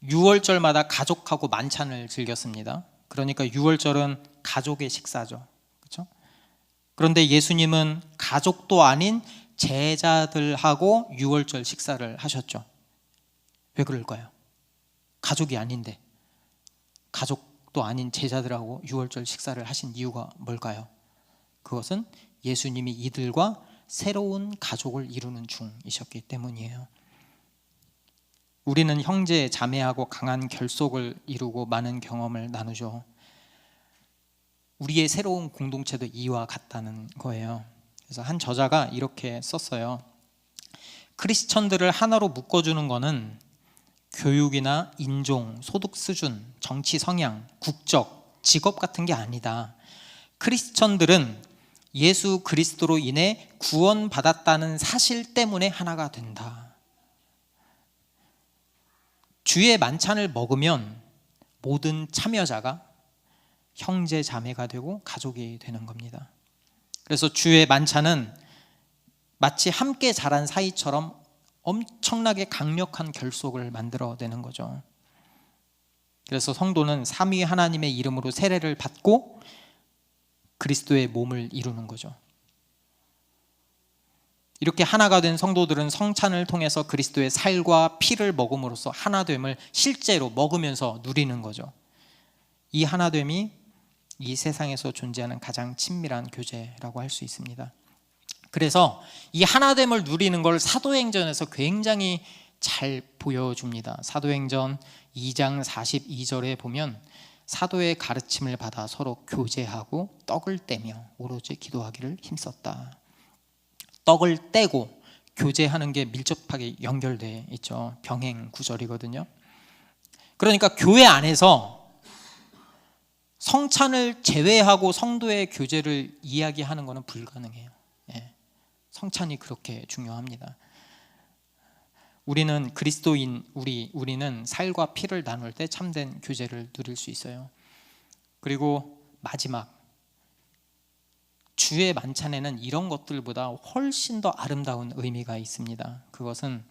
유월절마다 가족하고 만찬을 즐겼습니다. 그러니까 유월절은 가족의 식사죠. 그렇죠? 그런데 예수님은 가족도 아닌 제자들하고 유월절 식사를 하셨죠. 왜 그럴까요? 가족이 아닌데 가족도 아닌 제자들하고 유월절 식사를 하신 이유가 뭘까요? 그것은 예수님이 이들과 새로운 가족을 이루는 중이셨기 때문이에요. 우리는 형제, 자매하고 강한 결속을 이루고 많은 경험을 나누죠. 우리의 새로운 공동체도 이와 같다는 거예요. 그래서 한 저자가 이렇게 썼어요. 크리스천들을 하나로 묶어주는 것은 교육이나 인종, 소득 수준, 정치 성향, 국적, 직업 같은 게 아니다. 크리스천들은 예수 그리스도로 인해 구원받았다는 사실 때문에 하나가 된다. 주의 만찬을 먹으면 모든 참여자가 형제 자매가 되고 가족이 되는 겁니다. 그래서 주의 만찬은 마치 함께 자란 사이처럼 엄청나게 강력한 결속을 만들어내는 거죠. 그래서 성도는 삼위 하나님의 이름으로 세례를 받고 그리스도의 몸을 이루는 거죠. 이렇게 하나가 된 성도들은 성찬을 통해서 그리스도의 살과 피를 먹음으로써 하나됨을 실제로 먹으면서 누리는 거죠. 이 하나됨이 이 세상에서 존재하는 가장 친밀한 교제라고 할 수 있습니다. 그래서 이 하나됨을 누리는 걸 사도행전에서 굉장히 잘 보여줍니다. 사도행전 2장 42절에 보면 사도의 가르침을 받아 서로 교제하고 떡을 떼며 오로지 기도하기를 힘썼다. 떡을 떼고 교제하는 게 밀접하게 연결돼 있죠. 병행 구절이거든요. 그러니까 교회 안에서 성찬을 제외하고 성도의 교제를 이야기하는 것은 불가능해요. 성찬이 그렇게 중요합니다. 우리는 그리스도인, 우리는 살과 피를 나눌 때 참된 교제를 누릴 수 있어요. 그리고 마지막, 주의 만찬에는 이런 것들보다 훨씬 더 아름다운 의미가 있습니다. 그것은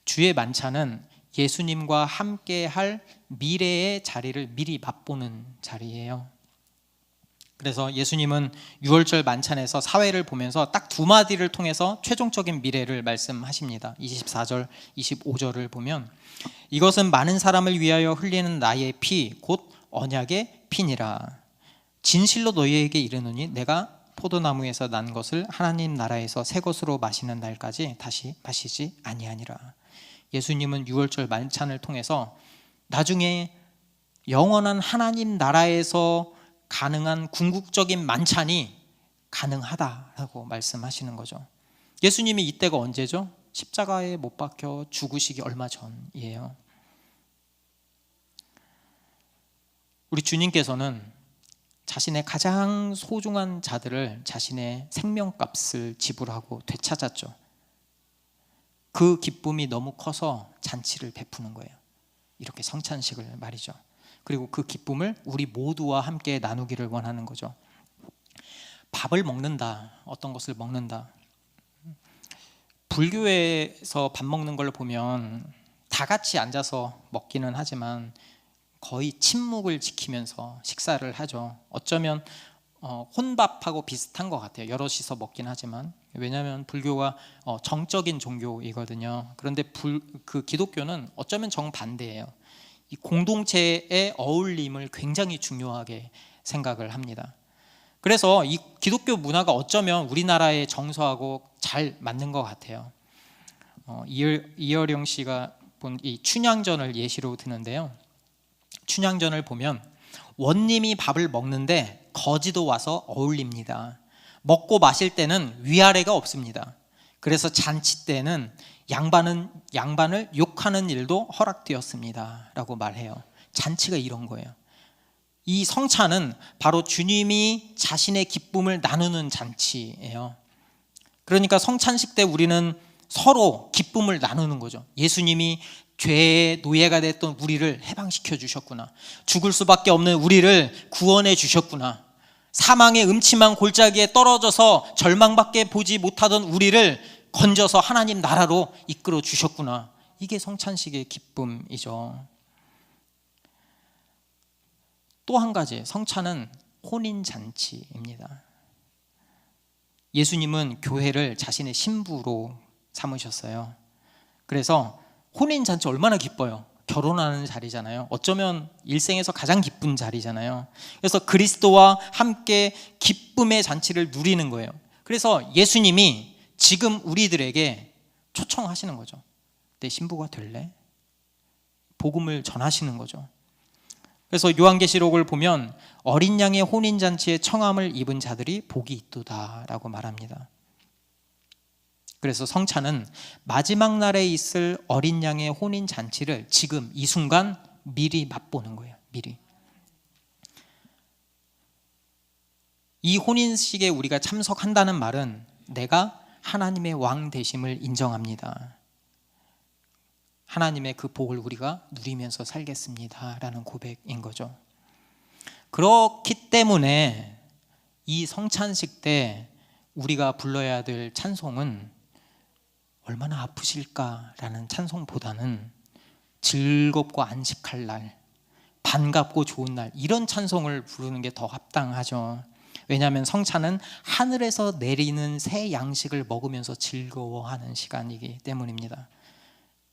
주의 만찬은 예수님과 함께 할 미래의 자리를 미리 맛보는 자리예요. 그래서 예수님은 유월절 만찬에서 사회를 보면서 딱 두 마디를 통해서 최종적인 미래를 말씀하십니다. 24절, 25절을 보면 이것은 많은 사람을 위하여 흘리는 나의 피, 곧 언약의 피니라. 진실로 너희에게 이르노니 내가 포도나무에서 난 것을 하나님 나라에서 새 것으로 마시는 날까지 다시 마시지 아니하니라. 예수님은 유월절 만찬을 통해서 나중에 영원한 하나님 나라에서 가능한 궁극적인 만찬이 가능하다라고 말씀하시는 거죠. 예수님이 이때가 언제죠? 십자가에 못 박혀 죽으시기 얼마 전이에요. 우리 주님께서는 자신의 가장 소중한 자들을 자신의 생명값을 지불하고 되찾았죠. 그 기쁨이 너무 커서 잔치를 베푸는 거예요. 이렇게 성찬식을 말이죠. 그리고 그 기쁨을 우리 모두와 함께 나누기를 원하는 거죠. 밥을 먹는다, 어떤 것을 먹는다. 불교에서 밥 먹는 걸 보면 다 같이 앉아서 먹기는 하지만 거의 침묵을 지키면서 식사를 하죠. 어쩌면 혼밥하고 비슷한 것 같아요. 여럿이서 먹긴 하지만. 왜냐하면 불교가 정적인 종교이거든요. 그런데 그 기독교는 어쩌면 정반대예요. 이 공동체의 어울림을 굉장히 중요하게 생각을 합니다. 그래서 이 기독교 문화가 어쩌면 우리나라의 정서하고 잘 맞는 것 같아요. 이어령 씨가 본 이 춘향전을 예시로 드는데요. 춘향전을 보면 원님이 밥을 먹는데 거지도 와서 어울립니다. 먹고 마실 때는 위아래가 없습니다. 그래서 잔치 때는 양반을 욕하는 일도 허락되었습니다 라고 말해요. 잔치가 이런 거예요. 이 성찬은 바로 주님이 자신의 기쁨을 나누는 잔치예요. 그러니까 성찬식 때 우리는 서로 기쁨을 나누는 거죠. 예수님이 죄의 노예가 됐던 우리를 해방시켜 주셨구나. 죽을 수밖에 없는 우리를 구원해 주셨구나. 사망의 음침한 골짜기에 떨어져서 절망밖에 보지 못하던 우리를 건져서 하나님 나라로 이끌어 주셨구나. 이게 성찬식의 기쁨이죠. 또 한 가지, 성찬은 혼인잔치입니다. 예수님은 교회를 자신의 신부로 삼으셨어요. 그래서 혼인잔치 얼마나 기뻐요. 결혼하는 자리잖아요. 어쩌면 일생에서 가장 기쁜 자리잖아요. 그래서 그리스도와 함께 기쁨의 잔치를 누리는 거예요. 그래서 예수님이 지금 우리들에게 초청하시는 거죠. 내 신부가 될래? 복음을 전하시는 거죠. 그래서 요한계시록을 보면 어린 양의 혼인잔치에 청함을 입은 자들이 복이 있도다라고 말합니다. 그래서 성찬은 마지막 날에 있을 어린 양의 혼인잔치를 지금 이 순간 미리 맛보는 거예요. 미리. 이 혼인식에 우리가 참석한다는 말은 내가 하나님의 왕 되심을 인정합니다. 하나님의 그 복을 우리가 누리면서 살겠습니다 라는 고백인 거죠. 그렇기 때문에 이 성찬식 때 우리가 불러야 될 찬송은 얼마나 아프실까라는 찬송보다는 즐겁고 안식할 날, 반갑고 좋은 날, 이런 찬송을 부르는 게 더 합당하죠. 왜냐하면 성찬은 하늘에서 내리는 새 양식을 먹으면서 즐거워하는 시간이기 때문입니다.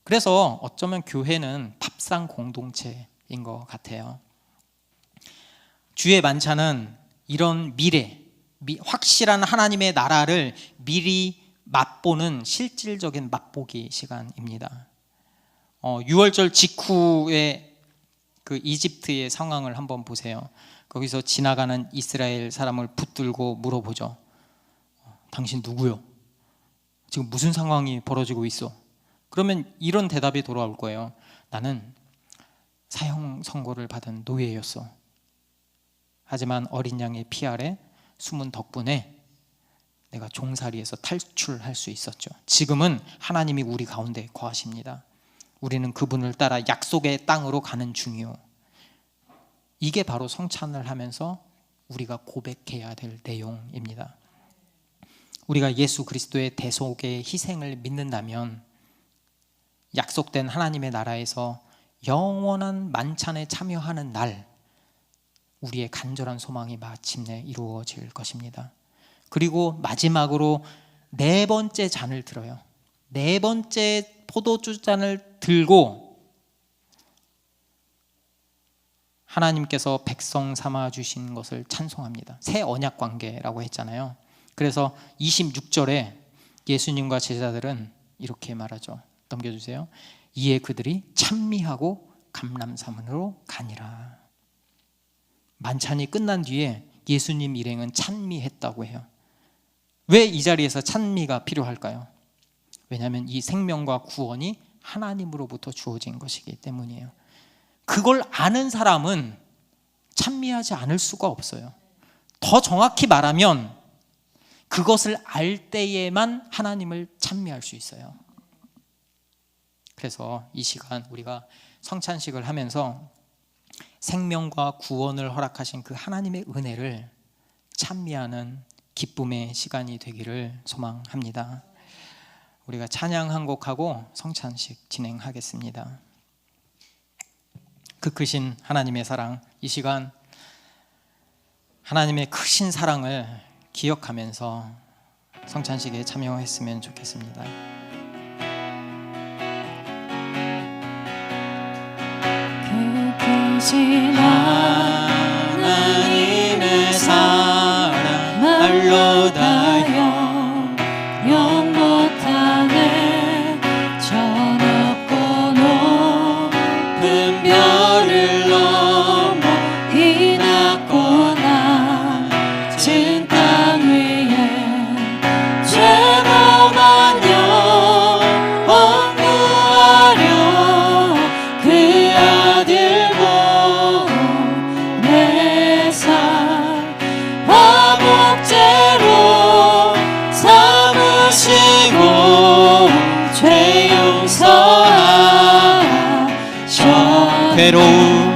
그래서 어쩌면 교회는 밥상 공동체인 것 같아요. 주의 만찬은 이런 미래, 확실한 하나님의 나라를 미리 맛보는 실질적인 맛보기 시간입니다. 유월절 직후에 그 이집트의 상황을 한번 보세요. 거기서 지나가는 이스라엘 사람을 붙들고 물어보죠. 당신 누구요? 지금 무슨 상황이 벌어지고 있어? 그러면 이런 대답이 돌아올 거예요. 나는 사형 선고를 받은 노예였어. 하지만 어린 양의 피 아래 숨은 덕분에 내가 종살이에서 탈출할 수 있었죠. 지금은 하나님이 우리 가운데 거하십니다. 우리는 그분을 따라 약속의 땅으로 가는 중이요. 이게 바로 성찬을 하면서 우리가 고백해야 될 내용입니다. 우리가 예수 그리스도의 대속의 희생을 믿는다면 약속된 하나님의 나라에서 영원한 만찬에 참여하는 날, 우리의 간절한 소망이 마침내 이루어질 것입니다. 그리고 마지막으로 네 번째 잔을 들어요. 네 번째 포도주 잔을 들고 하나님께서 백성 삼아 주신 것을 찬송합니다. 새 언약 관계라고 했잖아요. 그래서 26절에 예수님과 제자들은 이렇게 말하죠. 넘겨주세요. 이에 그들이 찬미하고 감람산으로 가니라. 만찬이 끝난 뒤에 예수님 일행은 찬미했다고 해요. 왜 이 자리에서 찬미가 필요할까요? 왜냐하면 이 생명과 구원이 하나님으로부터 주어진 것이기 때문이에요. 그걸 아는 사람은 찬미하지 않을 수가 없어요. 더 정확히 말하면 그것을 알 때에만 하나님을 찬미할 수 있어요. 그래서 이 시간 우리가 성찬식을 하면서 생명과 구원을 허락하신 그 하나님의 은혜를 찬미하는 기쁨의 시간이 되기를 소망합니다. 우리가 찬양 한 곡하고 성찬식 진행하겠습니다. 그 크신 하나님의 사랑, 이 시간 하나님의 크신 사랑을 기억하면서 성찬식에 참여했으면 좋겠습니다.
크신
하나님의 사랑 말로 다
영 못하네. 저 높고 높은 별을 넘어 이 낮고 낮은 땅 위에 죄범한 영혼 구하려 그 아들 보내사 화목제로 삼으시고 죄 용서하셔. 괴로운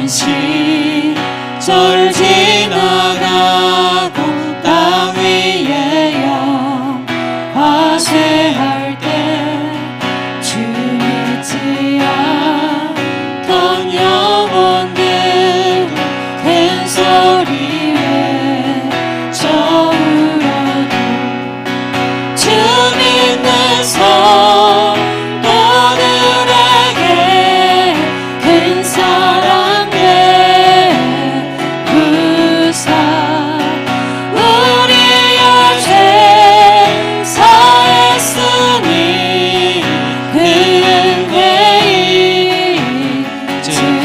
시절 지나가고 땅 위에 영화쇠할 때 주 믿지 않던 영혼들 큰 소리에 저울어도 주 믿는 성도들에게 큰 사랑 베푸사 우리의 죄 사했으니 그 은혜이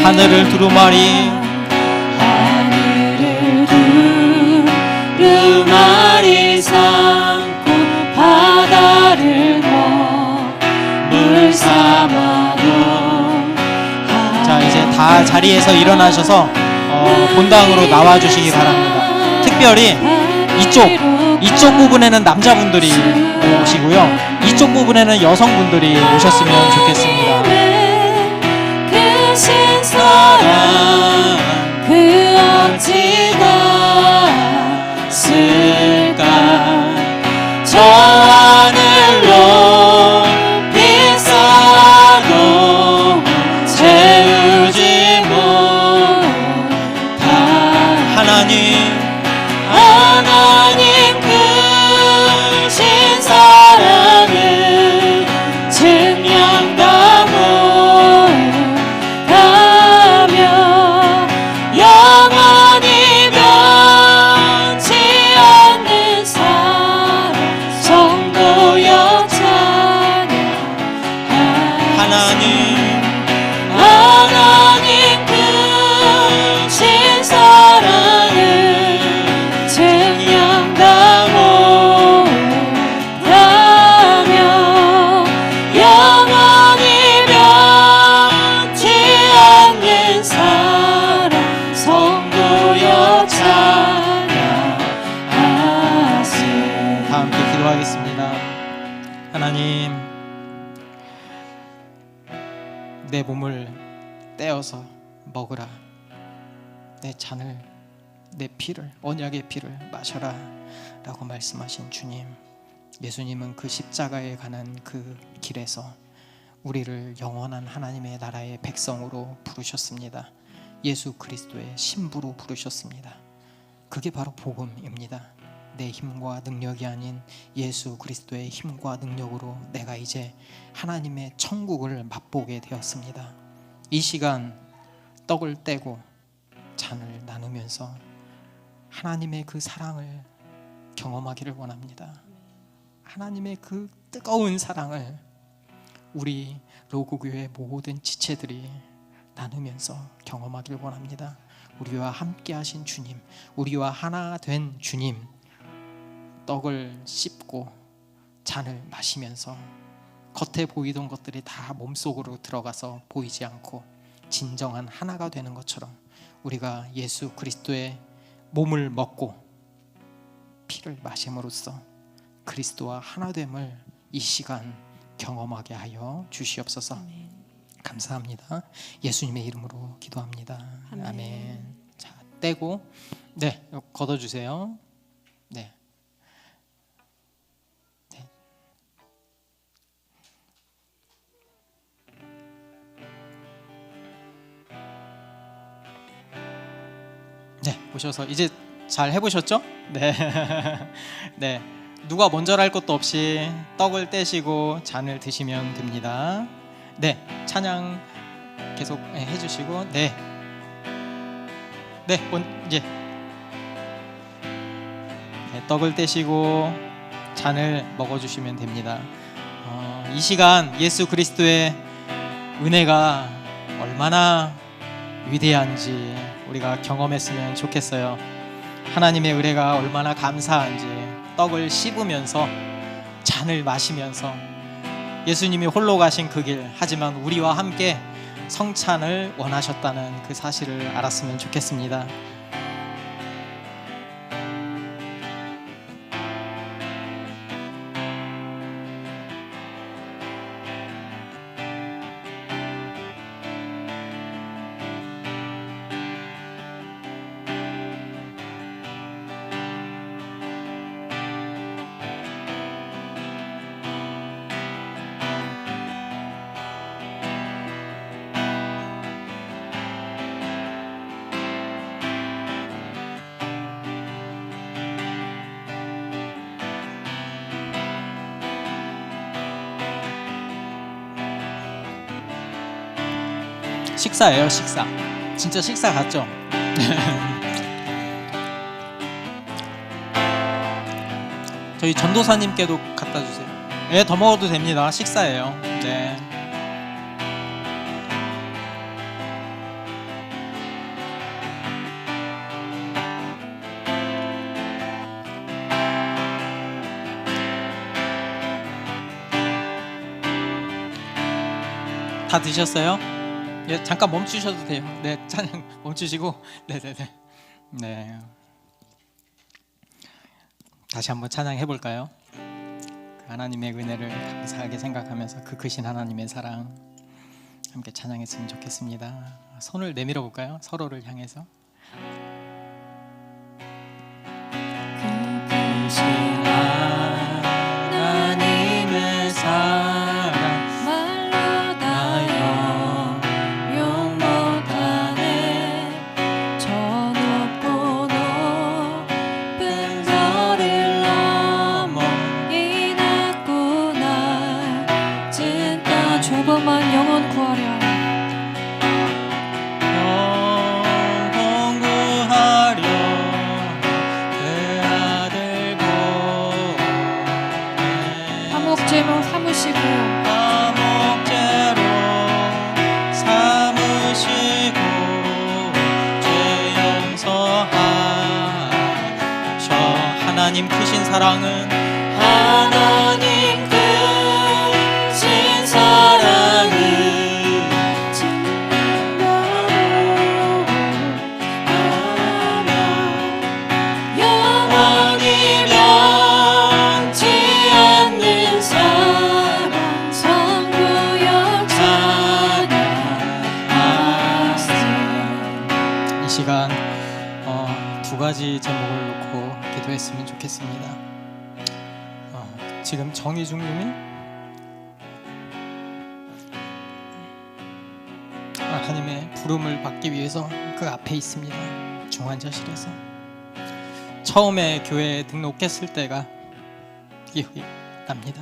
하늘을 두루마리
하늘을 두루마리 삼고 바다를 물 삼아도.
자, 이제 다 자리에서 일어나셔서 본당으로 나와 주시기 바랍니다. 특별히 이쪽 부분에는 남자분들이 오시고요, 이쪽 부분에는 여성분들이 오셨으면 좋겠습니다.
그 신사랑 그 어찌가 쓸까. 저 하늘로 빗사도 채우지 못한 하나님 크신 사랑을 증명다 못하며 영원히 변치 않는 사랑 성도여 찬양하리.
하나님, 내 몸을 떼어서 먹으라. 내 잔을, 내 피를, 언약의 피를 마셔라 라고 말씀하신 주님, 예수님은 그 십자가에 가는 그 길에서 우리를 영원한 하나님의 나라의 백성으로 부르셨습니다. 예수 그리스도의 신부로 부르셨습니다. 그게 바로 복음입니다. 내 힘과 능력이 아닌 예수 그리스도의 힘과 능력으로 내가 이제 하나님의 천국을 맛보게 되었습니다. 이 시간 떡을 떼고 잔을 나누면서 하나님의 그 사랑을 경험하기를 원합니다. 하나님의 그 뜨거운 사랑을 우리 로고교회 모든 지체들이 나누면서 경험하기를 원합니다. 우리와 함께 하신 주님, 우리와 하나 된 주님, 떡을 씹고 잔을 마시면서 겉에 보이던 것들이 다 몸속으로 들어가서 보이지 않고 진정한 하나가 되는 것처럼 우리가 예수 그리스도의 몸을 먹고 피를 마심으로써 그리스도와 하나됨을 이 시간 경험하게 하여 주시옵소서. 감사합니다. 예수님의 이름으로 기도합니다. 아멘. 자, 떼고 네, 걷어주세요. 네. 네. 네, 보셔서 이제 잘 해보셨죠? 네. 네. 누가 먼저랄 것도 없이 떡을 떼시고 잔을 드시면 됩니다. 네, 찬양 계속 해주시고, 네, 이제 네, 떡을 떼시고 잔을 먹어주시면 됩니다. 이 시간 예수 그리스도의 은혜가 얼마나 위대한지 우리가 경험했으면 좋겠어요. 하나님의 은혜가 얼마나 감사한지 떡을 씹으면서 잔을 마시면서 예수님이 홀로 가신 그 길, 하지만 우리와 함께 성찬을 원하셨다는 그 사실을 알았으면 좋겠습니다. 식사예요, 식사. 진짜 식사 같죠? 저희 전도사님께도 갖다 주세요. 네, 더 먹어도 됩니다. 식사예요. 네. 다 드셨어요? 예, 잠깐 멈추셔도 돼요. 네, 찬양 멈추시고, 네네네. 네. 다시 한번 찬양해 볼까요? 하나님의 은혜를 감사하게 생각하면서 그 크신 하나님의 사랑 함께 찬양했으면 좋겠습니다. 손을 내밀어 볼까요? 서로를 향해서. 그 크신 하나님의 사랑
조금만 영원 구하려
영원 구하려 그 아들 보내
화목제로 삼으시고
죄 용서하셔. 하나님 크신 사랑은 하나님 크신 사랑은 영원히 변치 않는 사랑 놓고 기도했으면 좋겠습니다. 지금 정희중님이 하나님의 부름을 받기 위해서 그 앞에 있습니다. 중환자실에서. 처음에 교회에 등록했을 때가 기억이 납니다.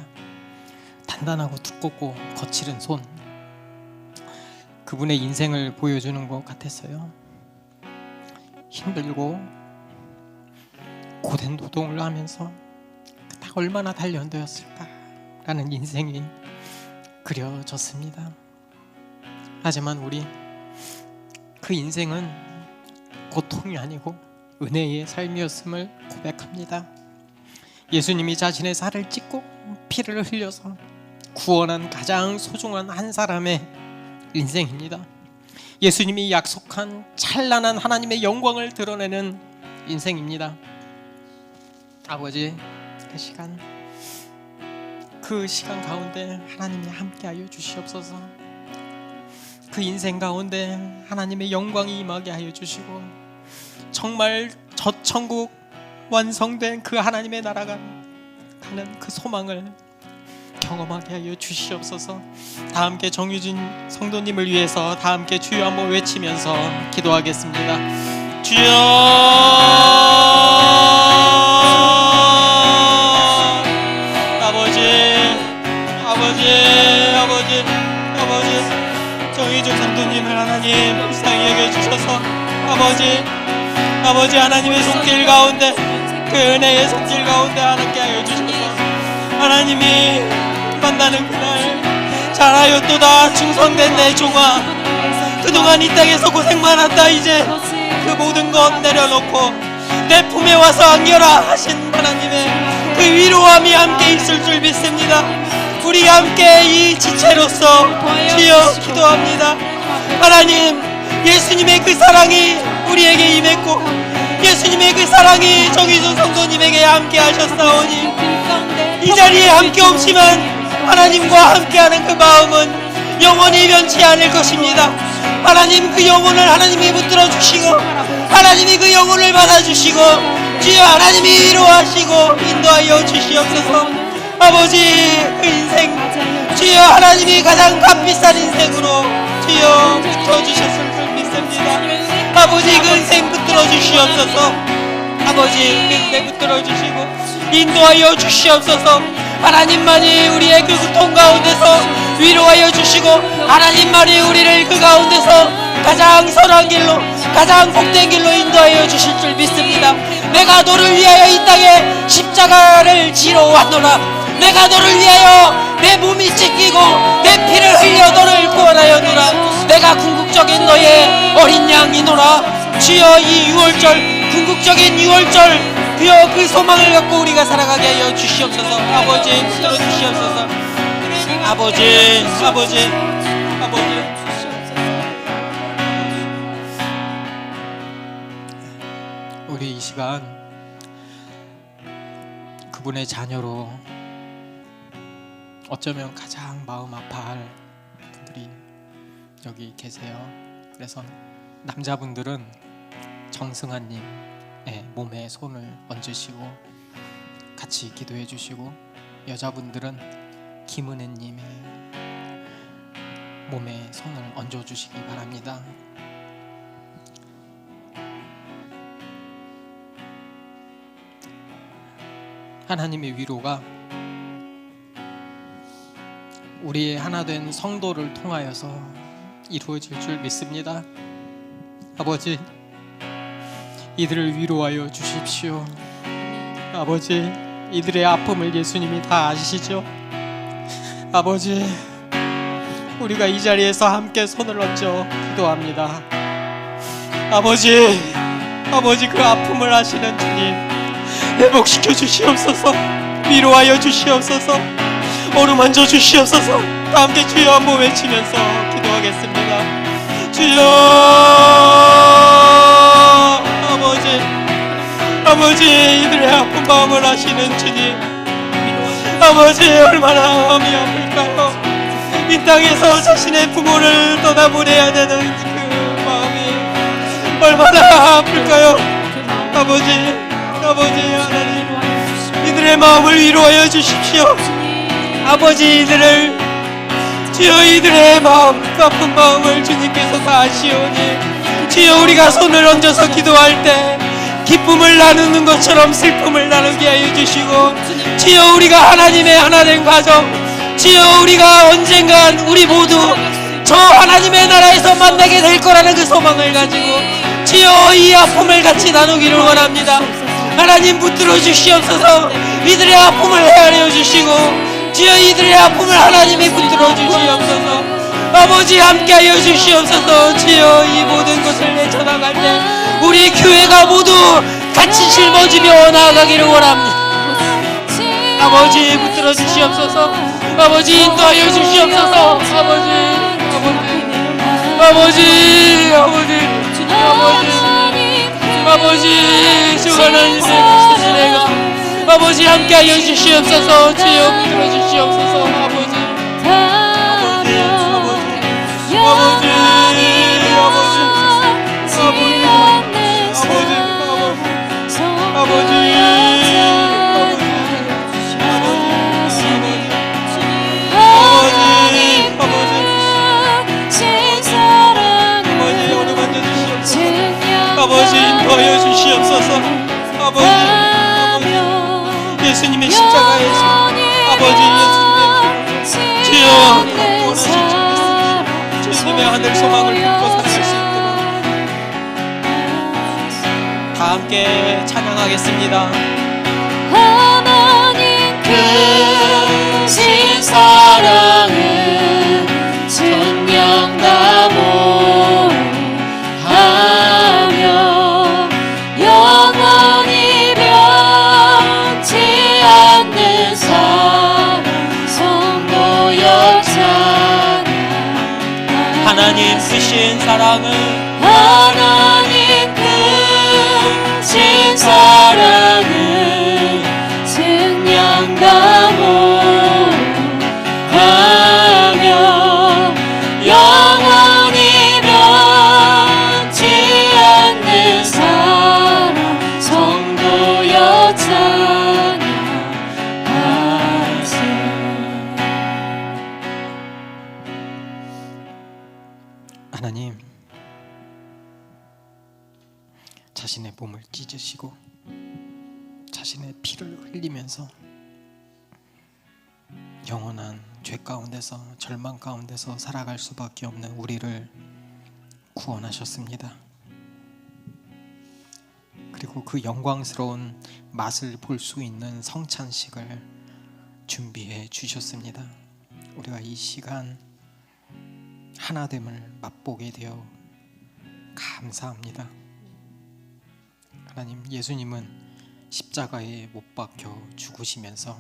단단하고 두껍고 거칠은 손, 그분의 인생을 보여주는 것 같았어요. 힘들고 고된 노동을 하면서 딱 얼마나 단련되었을까라는 인생이 그려졌습니다. 하지만 우리 그 인생은 고통이 아니고 은혜의 삶이었음을 고백합니다. 예수님이 자신의 살을 찢고 피를 흘려서 구원한 가장 소중한 한 사람의 인생입니다. 예수님이 약속한 찬란한 하나님의 영광을 드러내는 인생입니다. 아버지, 그 시간 가운데 하나님이 함께하여 주시옵소서. 그 인생 가운데 하나님의 영광이 임하게 하여 주시고 정말 저 천국 완성된 그 하나님의 나라가 가는 그 소망을 경험하게 하여 주시옵소서. 다 함께 정유진 성도님을 위해서 다 함께 주여 한번 외치면서 기도하겠습니다. 주여, 아버지, 정의중 성도님을 하나님 불쌍히 여겨주셔서 아버지 하나님의 손길 가운데, 그 은혜의 손길 가운데 하나님께 하여 주셔서 하나님이 만나는 그날 잘하였도다 충성된 내 종아, 그동안 이 땅에서 고생 많았다. 이제 그 모든 것 내려놓고 내 품에 와서 안겨라 하신 하나님의 그 위로함이 함께 있을 줄 믿습니다. 우리 함께 이 지체로서 주여 기도합니다. 하나님, 예수님의 그 사랑이 우리에게 임했고 예수님의 그 사랑이 정의준 성도님에게 함께 하셨사오니 이 자리에 함께 없지만 하나님과 함께하는 그 마음은 영원히 변치 않을 것입니다. 하나님, 그 영혼을 하나님이 붙들어 주시고 하나님이 그 영혼을 받아주시고 주여 하나님이 위로하시고 인도하여 주시옵소서. 아버지, 그 인생 주여 하나님이 가장 값비싼 인생으로 주여 붙어주셨을 줄 믿습니다. 아버지, 그 인생 붙들어 주시옵소서. 아버지, 그 인생 붙들어 주시고 인도하여 주시옵소서. 하나님만이 우리의 그 고통 가운데서 위로하여 주시고 하나님만이 우리를 그 가운데서 가장 선한 길로, 가장 복된 길로 인도하여 주실 줄 믿습니다. 내가 너를 위하여 이 땅에 십자가를 지러 왔노라. 내가 너를 위하여 내 몸이 찢기고 내 피를 흘려 너를 구원하였노라. 내가 궁극적인 너의 어린 양이노라. 주여, 이 6월절, 궁극적인 6월절 주여 그 소망을 갖고 우리가 살아가게 하여 주시옵소서. 아버지, 들어주시옵소서. 아버지. 우리 이 시간 그분의 자녀로 어쩌면 가장 마음 아파할 분들이 여기 계세요. 그래서 남자분들은 정승환님의 몸에 손을 얹으시고 같이 기도해 주시고, 여자분들은 김은혜님의 몸에 손을 얹어 주시기 바랍니다. 하나님의 위로가 우리의 하나된 성도를 통하여서 이루어질 줄 믿습니다. 아버지, 이들을 위로하여 주십시오. 아버지, 이들의 아픔을 예수님이 다 아시죠? 아버지, 우리가 이 자리에서 함께 손을 얹어 기도합니다. 아버지, 그 아픔을 아시는 주님, 회복시켜 주시옵소서. 위로하여 주시옵소서. 어루만져 주시옵소서. 다 함께 주여 한번 외치면서 기도하겠습니다. 주여, 아버지, 이들의 아픈 마음을 아시는 주님, 아버지, 얼마나 마음이 아플까요? 이 땅에서 자신의 부모를 떠나보내야 되는 그 마음이 얼마나 아플까요? 아버지, 아버지 하나님, 이들의 마음을 위로하여 주십시오. 아버지, 이들을 주여, 이들의 마음, 아픈 마음을 주님께서 다 아시오니 주여, 우리가 손을 얹어서 기도할 때 기쁨을 나누는 것처럼 슬픔을 나누게 하여 주시고, 주여, 우리가 하나님의 하나된 가정, 주여, 우리가 언젠간 우리 모두 저 하나님의 나라에서 만나게 될 거라는 그 소망을 가지고 주여, 이 아픔을 같이 나누기를 원합니다. 하나님, 붙들어 주시옵소서. 이들의 아픔을 헤아려 주시고 주여, 이들의 아픔을 하나님이 붙들어 주시옵소서. 아버지, 함께하여 주시옵소서. 주여, 이 모든 것을 내쳐나갈 때 우리 교회가 모두 같이 짊어지며 나아가기를 원합니다. 아버지, 붙들어 주시옵소서. 아버지, 인도하여 주시옵소서. 아버지, 주 하나님의 지시내가 아버지, 함께하여 주시옵소서. 주여, 붙들어 주시옵소서. 아버지, 아버지, 인도하여 주시옵소서. 아버지, 예수님의 십자가에서 아버지, 예수님의 주여, 원하신 주님의 하늘 소망을 품고 살아갈 수 있도록 다 함께 찬양하겠습니다.
하나님 크신 사랑은 천년 다 모하며 영원히 변치 않는 사랑 선보여 찬양.
하나님 크신 사랑은
하나님 크신 사랑은 생명 다 모하며 영원히 변치 않는 사랑 성도여 찬양하세.
하나님, 자신의 몸을 찢으시고 자신의 피를 흘리면서 영원한 죄 가운데서 절망 가운데서 살아갈 수밖에 없는 우리를 구원하셨습니다. 그리고 그 영광스러운 맛을 볼 수 있는 성찬식을 준비해 주셨습니다. 우리가 이 시간 하나됨을 맛보게 되어 감사합니다. 하나님, 예수님은 십자가에 못 박혀 죽으시면서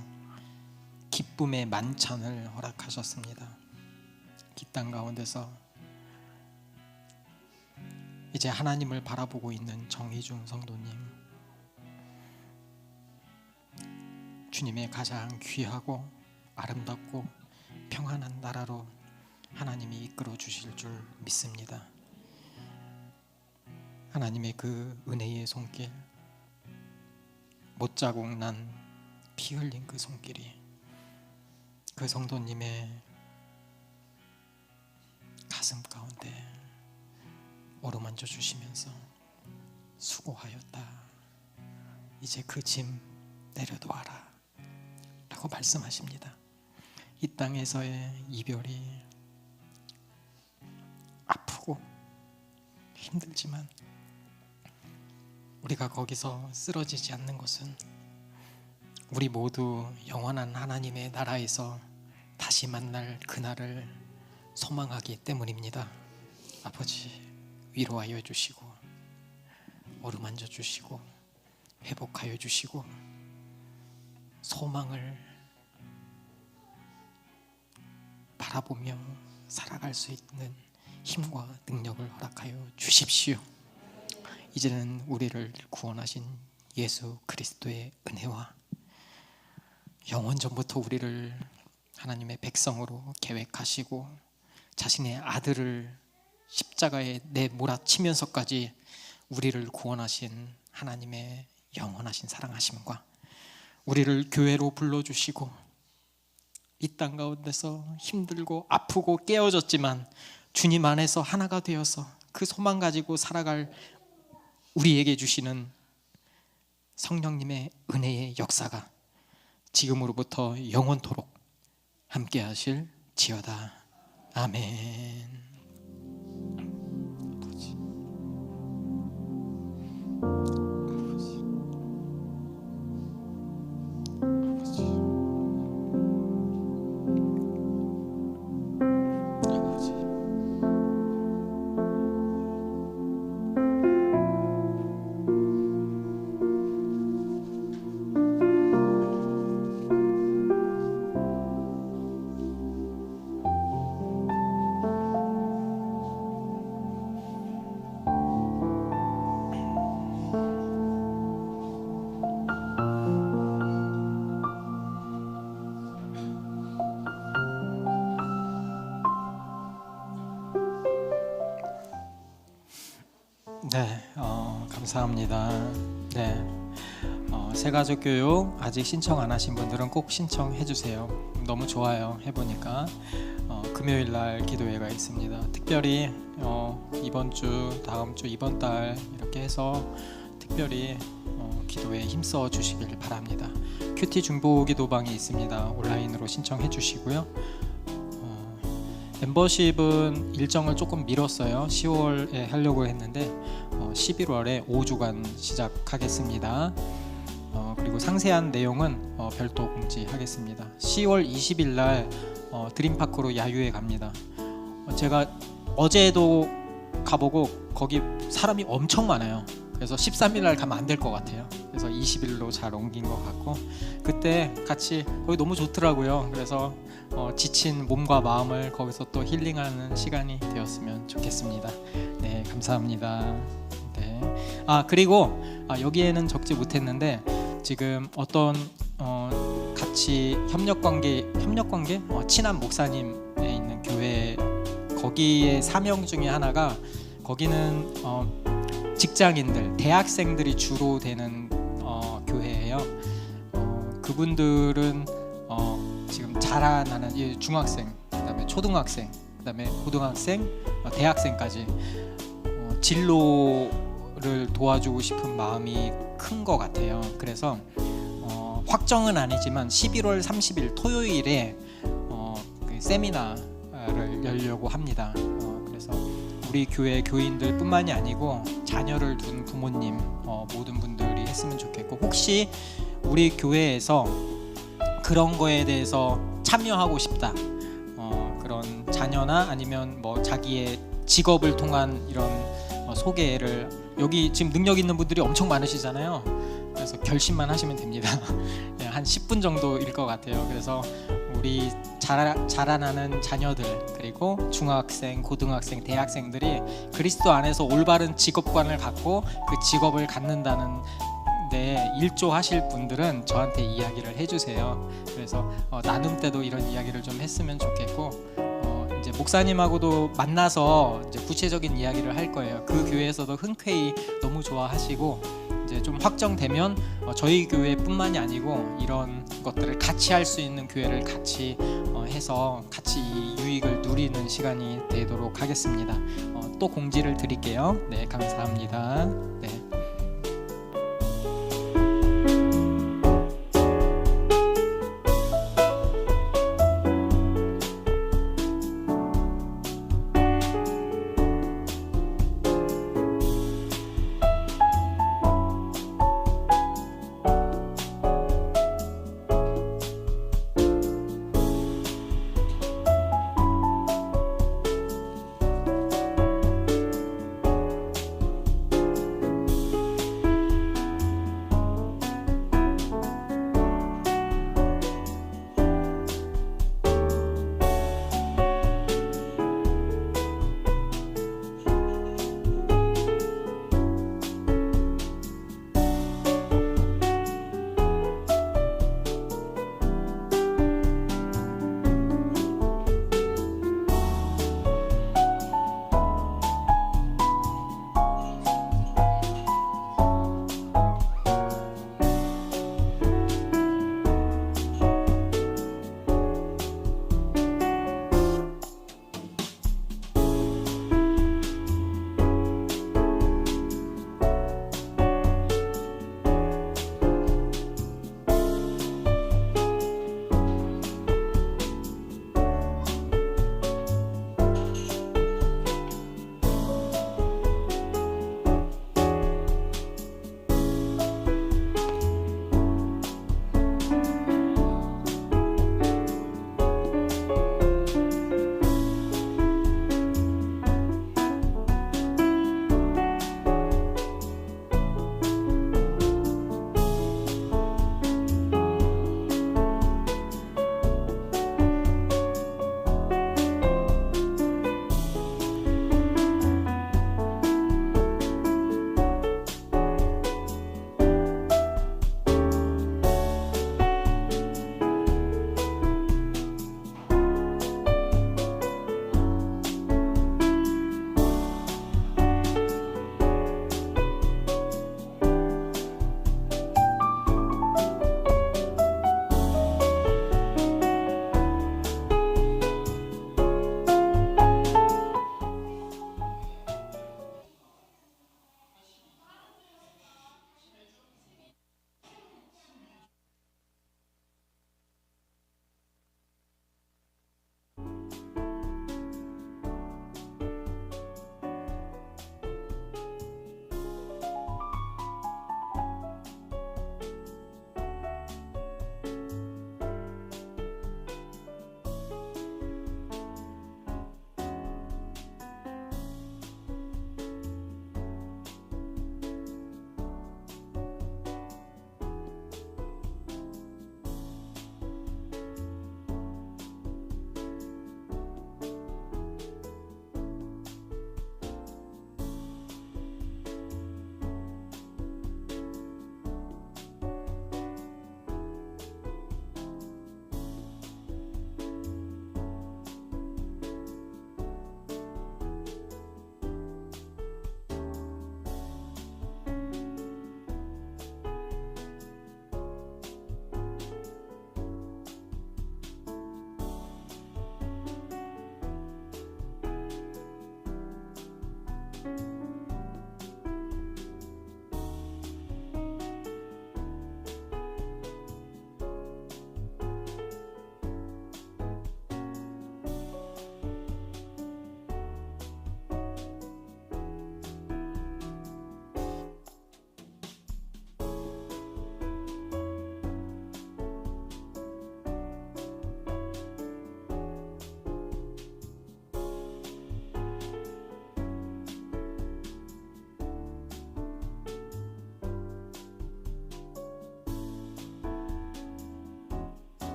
기쁨의 만찬을 허락하셨습니다. 이 땅 가운데서 이제 하나님을 바라보고 있는 정희중 성도님, 주님의 가장 귀하고 아름답고 평안한 나라로 하나님이 이끌어 주실 줄 믿습니다. 하나님의 그 은혜의 손길, 못자국 난 피 흘린 그 손길이 그 성도님의 가슴 가운데 어루만져 주시면서 수고하였다, 이제 그 짐 내려놓아라 라고 말씀하십니다. 이 땅에서의 이별이 아프고 힘들지만 우리가 거기서 쓰러지지 않는 것은 우리 모두 영원한 하나님의 나라에서 다시 만날 그날을 소망하기 때문입니다. 아버지, 위로하여 주시고 어루만져 주시고 회복하여 주시고 소망을 바라보며 살아갈 수 있는 힘과 능력을 허락하여 주십시오. 이제는 우리를 구원하신 예수 그리스도의 은혜와 영원 전부터 우리를 하나님의 백성으로 계획하시고 자신의 아들을 십자가에 내몰아치면서까지 우리를 구원하신 하나님의 영원하신 사랑하심과 우리를 교회로 불러주시고 이 땅 가운데서 힘들고 아프고 깨어졌지만 주님 안에서 하나가 되어서 그 소망 가지고 살아갈 우리에게 주시는 성령님의 은혜의 역사가 지금으로부터 영원토록 함께 하실 지어다. 아멘. 네, 감사합니다. 네, 새가족 교육 아직 신청 안 하신 분들은 꼭 신청해 주세요. 너무 좋아요. 해보니까 금요일 날 기도회가 있습니다. 특별히 이번 주, 다음 주, 이번 달 이렇게 해서 특별히 기도에 힘써 주시길 바랍니다. 큐티 중보 기도방이 있습니다. 온라인으로 신청해 주시고요. 멤버십은 일정을 조금 미뤘어요. 10월에 하려고 했는데 11월에 5주간 시작하겠습니다. 그리고 상세한 내용은 별도 공지하겠습니다. 10월 20일 날 드림파크로 야유회 갑니다. 제가 어제도 가보고 거기 사람이 엄청 많아요. 그래서 13일 날 가면 안 될 것 같아요. 그래서 20일로 잘 옮긴 것 같고 그때 같이 거기 너무 좋더라고요. 그래서 지친 몸과 마음을 거기서 또 힐링하는 시간이 되었으면 좋겠습니다. 네, 감사합니다. 네. 그리고 여기에는 적지 못했는데 지금 어떤 같이 협력관계 친한 목사님에 있는 교회 거기에 사명 중에 하나가 거기는 직장인들, 대학생들이 주로 되는 교회예요. 그분들은 지금 자라나는 중학생, 그다음에 초등학생, 그다음에 고등학생, 대학생까지 진로를 도와주고 싶은 마음이 큰 것 같아요. 그래서 확정은 아니지만 11월 30일 토요일에 그 세미나를 열려고 합니다. 그래서 우리 교회 교인들뿐만이 아니고 자녀를 둔 부모님 모든 분들이 했으면 좋겠고 혹시 우리 교회에서 그런 거에 대해서 참여하고 싶다 그런 자녀나 아니면 뭐 자기의 직업을 통한 이런 소개를 여기 지금 능력 있는 분들이 엄청 많으시잖아요. 그래서 결심만 하시면 됩니다. 한 10분 정도일 것 같아요. 그래서 우리 자라나는 자녀들 그리고 중학생, 고등학생, 대학생들이 그리스도 안에서 올바른 직업관을 갖고 그 직업을 갖는다는 데 일조하실 분들은 저한테 이야기를 해주세요. 그래서 나눔 때도 이런 이야기를 좀 했으면 좋겠고 이제 목사님하고도 만나서 이제 구체적인 이야기를 할 거예요. 그 교회에서도 흔쾌히 너무 좋아하시고 이제 좀 확정되면 저희 교회뿐만이 아니고 이런 것들을 같이 할 수 있는 교회를 같이 해서 같이 이 유익을 누리는 시간이 되도록 하겠습니다. 또 공지를 드릴게요. 네, 감사합니다. 네.